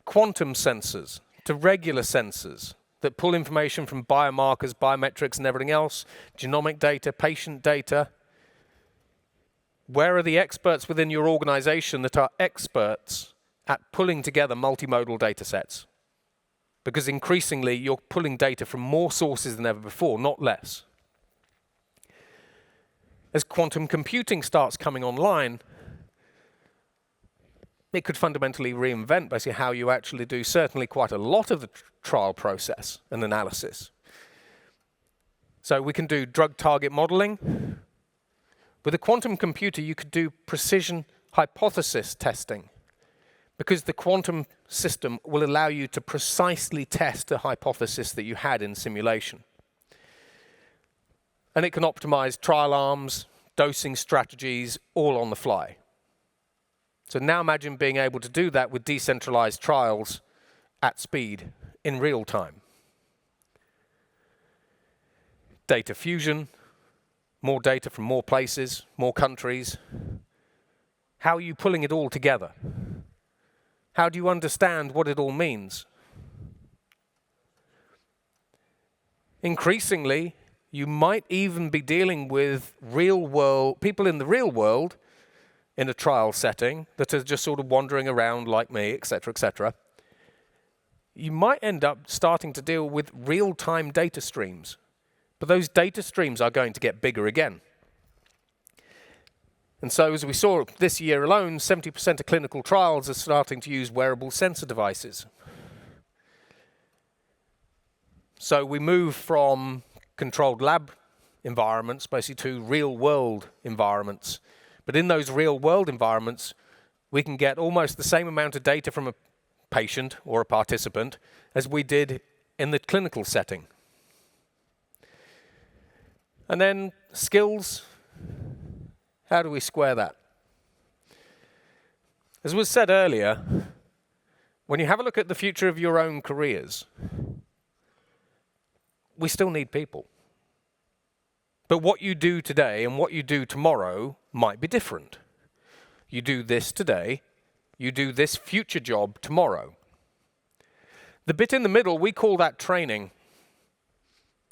quantum sensors to regular sensors, that pull information from biomarkers, biometrics, and everything else, genomic data, patient data. Where are the experts within your organization that are experts at pulling together multimodal data sets? Because increasingly, you're pulling data from more sources than ever before, not less. As quantum computing starts coming online, it could fundamentally reinvent basically how you actually do certainly quite a lot of the trial process and analysis. So we can do drug target modeling. With a quantum computer, you could do precision hypothesis testing, because the quantum system will allow you to precisely test a hypothesis that you had in simulation. And it can optimize trial arms, dosing strategies, all on the fly. So now imagine being able to do that with decentralized trials at speed, in real time. Data fusion, more data from more places, more countries. How are you pulling it all together? How do you understand what it all means? Increasingly, you might even be dealing with real-world people in the real world in a trial setting that are just sort of wandering around like me, etc., etc. You might end up starting to deal with real-time data streams. But those data streams are going to get bigger again. And so as we saw this year alone, 70% of clinical trials are starting to use wearable sensor devices. So we move from controlled lab environments basically to real-world environments. But in those real-world environments, we can get almost the same amount of data from a patient or a participant as we did in the clinical setting. And then skills, how do we square that? As was said earlier, when you have a look at the future of your own careers, we still need people. But what you do today and what you do tomorrow might be different. You do this today, you do this future job tomorrow. The bit in the middle, we call that training.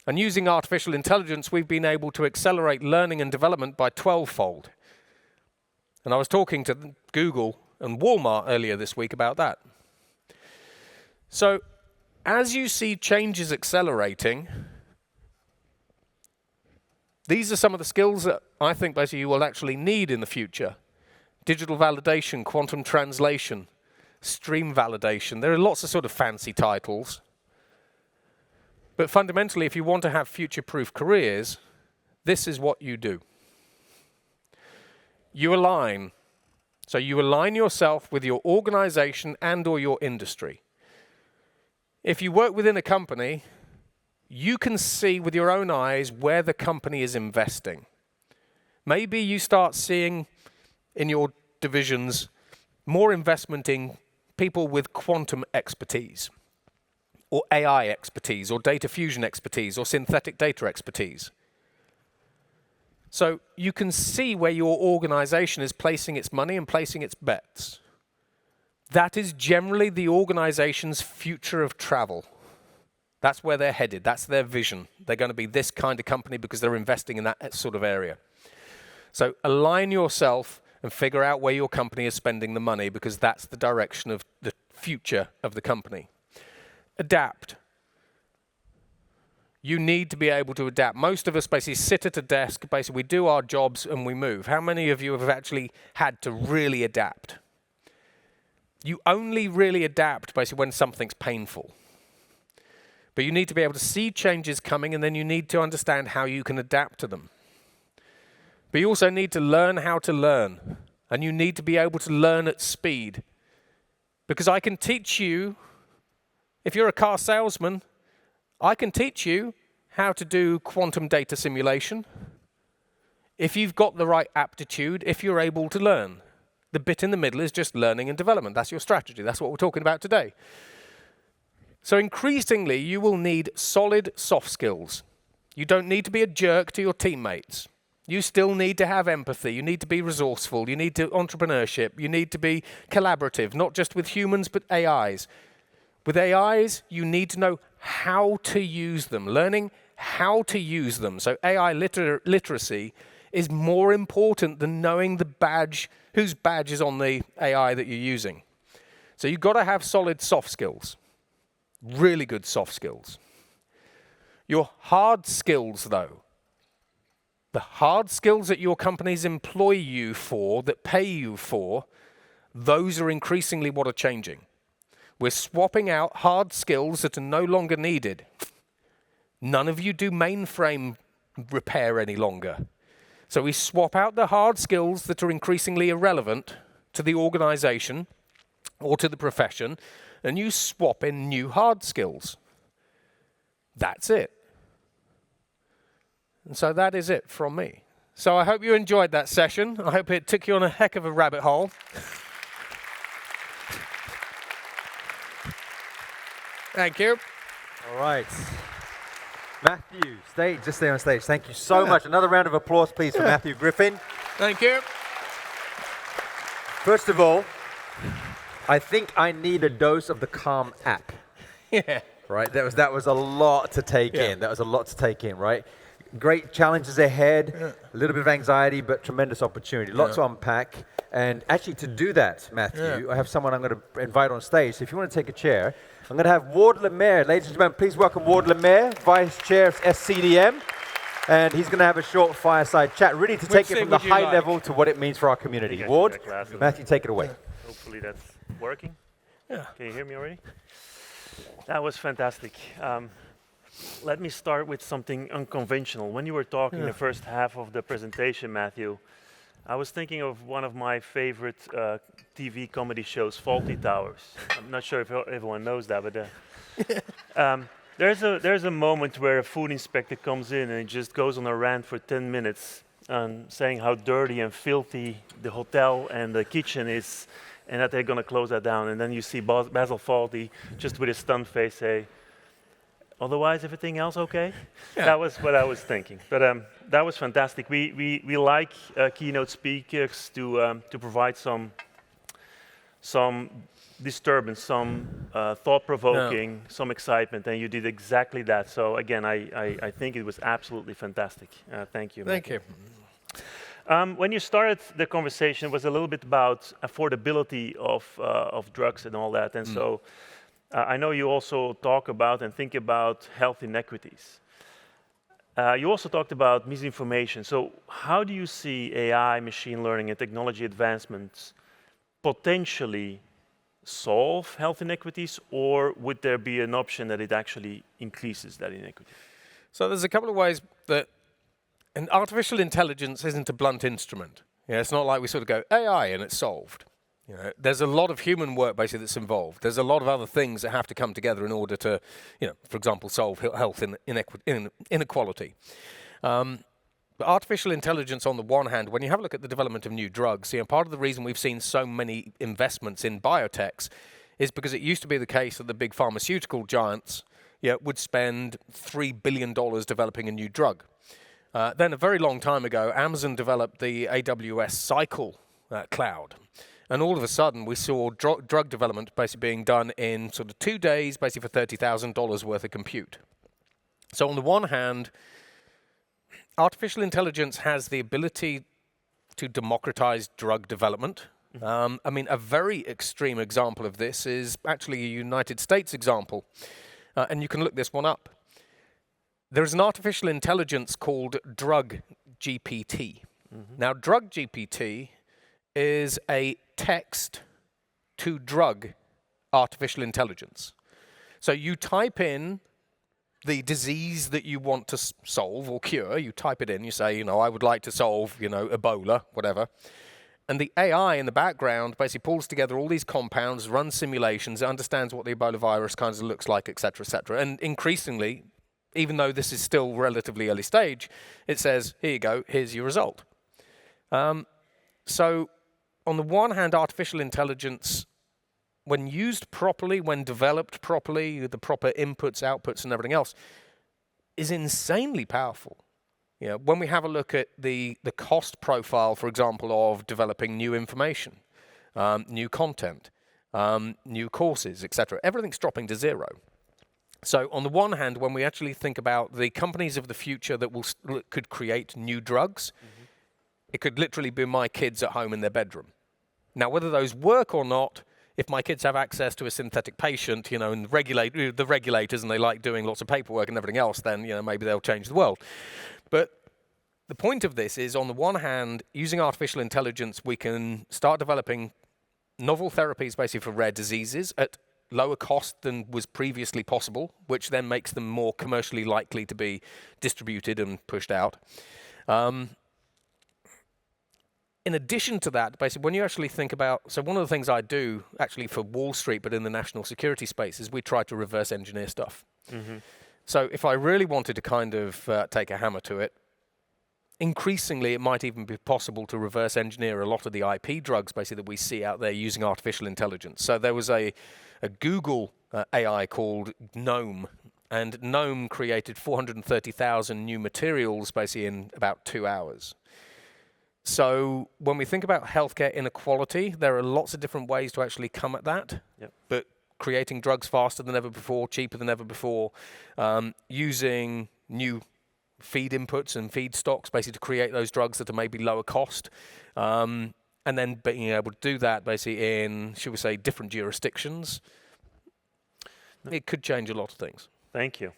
And using artificial intelligence, we've been able to accelerate learning and development by 12-fold. And I was talking to Google and Walmart earlier this week about that. So as you see changes accelerating, these are some of the skills that I think basically you will actually need in the future. Digital validation, quantum translation, stream validation. There are lots of sort of fancy titles. But fundamentally, if you want to have future-proof careers, this is what you do. You align. So you align yourself with your organization and or your industry. If you work within a company, you can see with your own eyes where the company is investing. Maybe you start seeing in your divisions more investment in people with quantum expertise, or AI expertise, or data fusion expertise, or synthetic data expertise. So you can see where your organization is placing its money and placing its bets. That is generally the organization's future of travel. That's where they're headed. That's their vision. They're going to be this kind of company because they're investing in that sort of area. So align yourself and figure out where your company is spending the money, because that's the direction of the future of the company. Adapt. You need to be able to adapt. Most of us basically sit at a desk, basically we do our jobs and we move. How many of you have actually had to really adapt? You only really adapt basically when something's painful. But you need to be able to see changes coming, and then you need to understand how you can adapt to them. But you also need to learn how to learn, and you need to be able to learn at speed. Because I can teach you, if you're a car salesman, I can teach you how to do quantum data simulation if you've got the right aptitude, if you're able to learn. The bit in the middle is just learning and development. That's your strategy. That's what we're talking about today. So increasingly, you will need solid soft skills. You don't need to be a jerk to your teammates. You still need to have empathy. You need to be resourceful. You need to entrepreneurship. You need to be collaborative, not just with humans, but AIs. With AIs, you need to know how to use them, learning how to use them. So AI literacy is more important than knowing the badge, whose badge is on the AI that you're using. So you've got to have solid soft skills, really good soft skills. Your hard skills, though, the hard skills that your companies employ you for, that pay you for, those are increasingly what are changing. We're swapping out hard skills that are no longer needed. None of you do mainframe repair any longer. So we swap out the hard skills that are increasingly irrelevant to the organization or to the profession, and you swap in new hard skills. That's it. And so that is it from me. So I hope you enjoyed that session. I hope it took you on a heck of a rabbit hole. Thank you. All right. Matthew, just stay on stage. Thank you so much. Another round of applause, please, for Matthew Griffin. Thank you. First of all, I think I need a dose of the Calm app. Yeah. Right? That was a lot to take in. That was a lot to take in, right? Great challenges ahead, a little bit of anxiety, but tremendous opportunity. Lots to unpack. And actually, to do that, Matthew, I have someone I'm going to invite on stage. So if you want to take a chair, I'm going to have Ward Lemaire. Ladies and gentlemen, please welcome Ward Lemaire, Vice Chair of SCDM. And he's going to have a short fireside chat, really to take it from the high level to what it means for our community. Ward, Matthew, take it away. Hopefully that's working. Yeah. Can you hear me already? That was fantastic. Let me start with something unconventional. When you were talking the first half of the presentation, Matthew, I was thinking of one of my favorite TV comedy shows, Fawlty Towers. I'm not sure if everyone knows that, but there's a moment where a food inspector comes in and he just goes on a rant for 10 minutes saying how dirty and filthy the hotel and the kitchen is, and that they're going to close that down. And then you see Basil Fawlty just with his stunned face say, otherwise, everything else okay? Yeah. That was what I was thinking. But that was fantastic. We like keynote speakers to provide some disturbance, some thought-provoking, some excitement, and you did exactly that. So again, I think it was absolutely fantastic. Thank you. Thank you. When you started the conversation, it was a little bit about affordability of drugs and all that, and so. I know you also talk about and think about health inequities. You also talked about misinformation. So how do you see AI, machine learning, and technology advancements potentially solve health inequities, or would there be an option that it actually increases that inequity? So there's a couple of ways that an artificial intelligence isn't a blunt instrument. It's not like we sort of go AI and it's solved. There's a lot of human work basically that's involved. There's a lot of other things that have to come together in order to, for example, solve health inequality. But artificial intelligence on the one hand, when you have a look at the development of new drugs, part of the reason we've seen so many investments in biotechs is because it used to be the case that the big pharmaceutical giants would spend $3 billion developing a new drug. Then a very long time ago, Amazon developed the AWS Cycle cloud. And all of a sudden, we saw drug development basically being done in sort of 2 days, basically for $30,000 worth of compute. So on the one hand, artificial intelligence has the ability to democratize drug development. A very extreme example of this is actually a United States example. And you can look this one up. There's an artificial intelligence called Drug GPT. Now, Drug GPT is a text to drug artificial intelligence. So you type in the disease that you want to solve or cure, you type it in, you say, I would like to solve, Ebola, whatever. And the AI in the background basically pulls together all these compounds, runs simulations, understands what the Ebola virus kind of looks like, et cetera, et cetera. And increasingly, even though this is still relatively early stage, it says, here you go, here's your result. So on the one hand, artificial intelligence, when used properly, when developed properly, the proper inputs, outputs, and everything else, is insanely powerful. When we have a look at the cost profile, for example, of developing new information, new content, new courses, etc., everything's dropping to zero. So on the one hand, when we actually think about the companies of the future that could create new drugs, it could literally be my kids at home in their bedroom. Now, whether those work or not, if my kids have access to a synthetic patient, and the regulators, and they like doing lots of paperwork and everything else, then maybe they'll change the world. But the point of this is, on the one hand, using artificial intelligence, we can start developing novel therapies basically for rare diseases at lower cost than was previously possible, which then makes them more commercially likely to be distributed and pushed out. In addition to that, basically, when you actually think about, so one of the things I do actually for Wall Street, but in the national security space, is we try to reverse engineer stuff. So if I really wanted to kind of take a hammer to it, increasingly it might even be possible to reverse engineer a lot of the IP drugs basically that we see out there using artificial intelligence. So there was a Google AI called GNOME, and GNOME created 430,000 new materials basically in about 2 hours. So when we think about healthcare inequality, there are lots of different ways to actually come at that. Yep. But creating drugs faster than ever before, cheaper than ever before, using new feed inputs and feedstocks basically to create those drugs that are maybe lower cost, and then being able to do that basically in, should we say, different jurisdictions. It could change a lot of things. Thank you.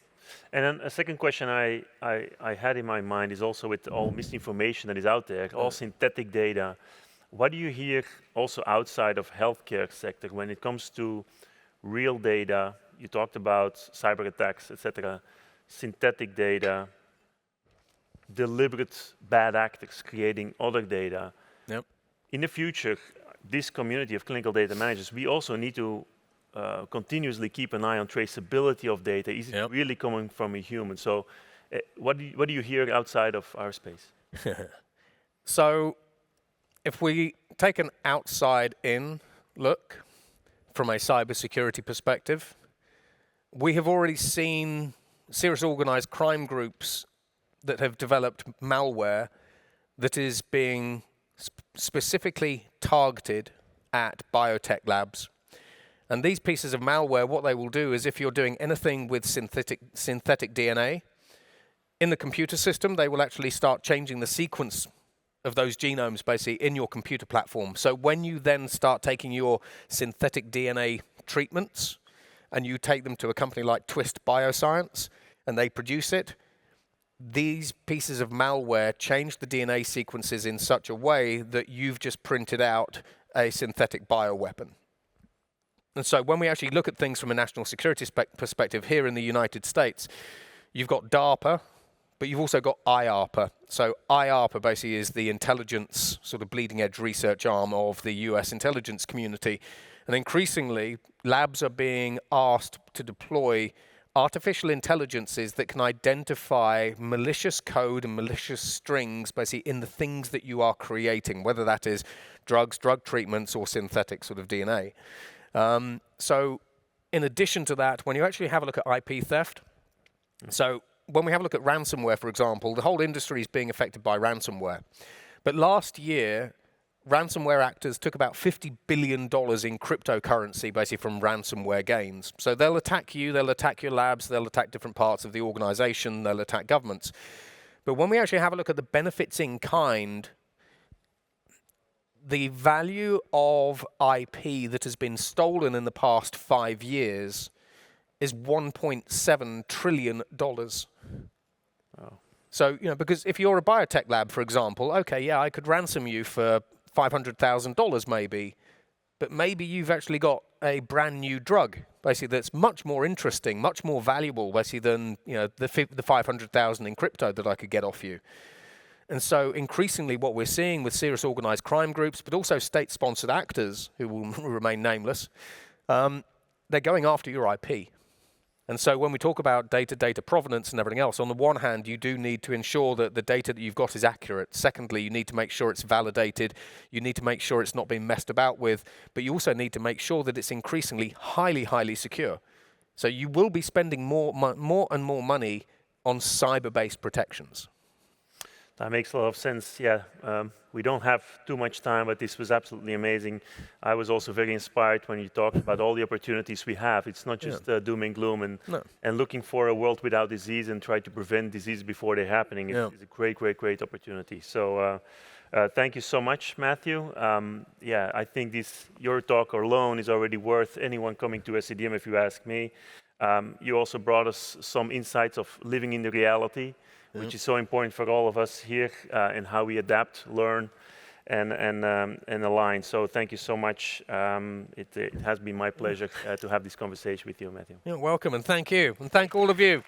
And then a second question I had in my mind is also with all misinformation that is out there, all synthetic data. What do you hear also outside of healthcare sector when it comes to real data? You talked about cyber attacks, etc. Synthetic data, deliberate bad actors creating other data. Yep. In the future, this community of clinical data managers, we also need to continuously keep an eye on traceability of data. Is it really coming from a human? So what do you hear outside of our space? So if we take an outside-in look from a cybersecurity perspective, we have already seen serious organized crime groups that have developed malware that is being specifically targeted at biotech labs. And these pieces of malware, what they will do is, if you're doing anything with synthetic DNA, in the computer system, they will actually start changing the sequence of those genomes basically in your computer platform. So when you then start taking your synthetic DNA treatments and you take them to a company like Twist Bioscience and they produce it, these pieces of malware change the DNA sequences in such a way that you've just printed out a synthetic bioweapon. And so when we actually look at things from a national security perspective here in the United States, you've got DARPA, but you've also got IARPA. So IARPA basically is the intelligence sort of bleeding edge research arm of the US intelligence community. And increasingly, labs are being asked to deploy artificial intelligences that can identify malicious code and malicious strings basically in the things that you are creating, whether that is drugs, drug treatments, or synthetic sort of DNA. So in addition to that, when you actually have a look at IP theft, so when we have a look at ransomware, for example, the whole industry is being affected by ransomware. But last year, ransomware actors took about $50 billion in cryptocurrency basically from ransomware gains. So they'll attack you, they'll attack your labs, they'll attack different parts of the organization, they'll attack governments. But when we actually have a look at the benefits in kind, the value of IP that has been stolen in the past 5 years is $1.7 trillion. Wow. So, because if you're a biotech lab, for example, okay, yeah, I could ransom you for $500,000 maybe, but maybe you've actually got a brand new drug, basically, that's much more interesting, much more valuable, basically, than the 500,000 in crypto that I could get off you. And so increasingly what we're seeing with serious organized crime groups, but also state-sponsored actors who will remain nameless, they're going after your IP. And so when we talk about data provenance and everything else, on the one hand, you do need to ensure that the data that you've got is accurate. Secondly, you need to make sure it's validated. You need to make sure it's not being messed about with. But you also need to make sure that it's increasingly highly, highly secure. So you will be spending more and more money on cyber-based protections. That makes a lot of sense. Yeah, we don't have too much time, but this was absolutely amazing. I was also very inspired when you talked about all the opportunities we have. It's not just doom and gloom and looking for a world without disease and try to prevent disease before they're happening. It's a great, great, great opportunity. So thank you so much, Matthew. Yeah, I think your talk alone is already worth anyone coming to SCDM, if you ask me. You also brought us some insights of living in the reality, which is so important for all of us here, and how we adapt, learn, and align. So thank you so much. It has been my pleasure to have this conversation with you, Matthew. You're welcome, and thank you. And thank all of you.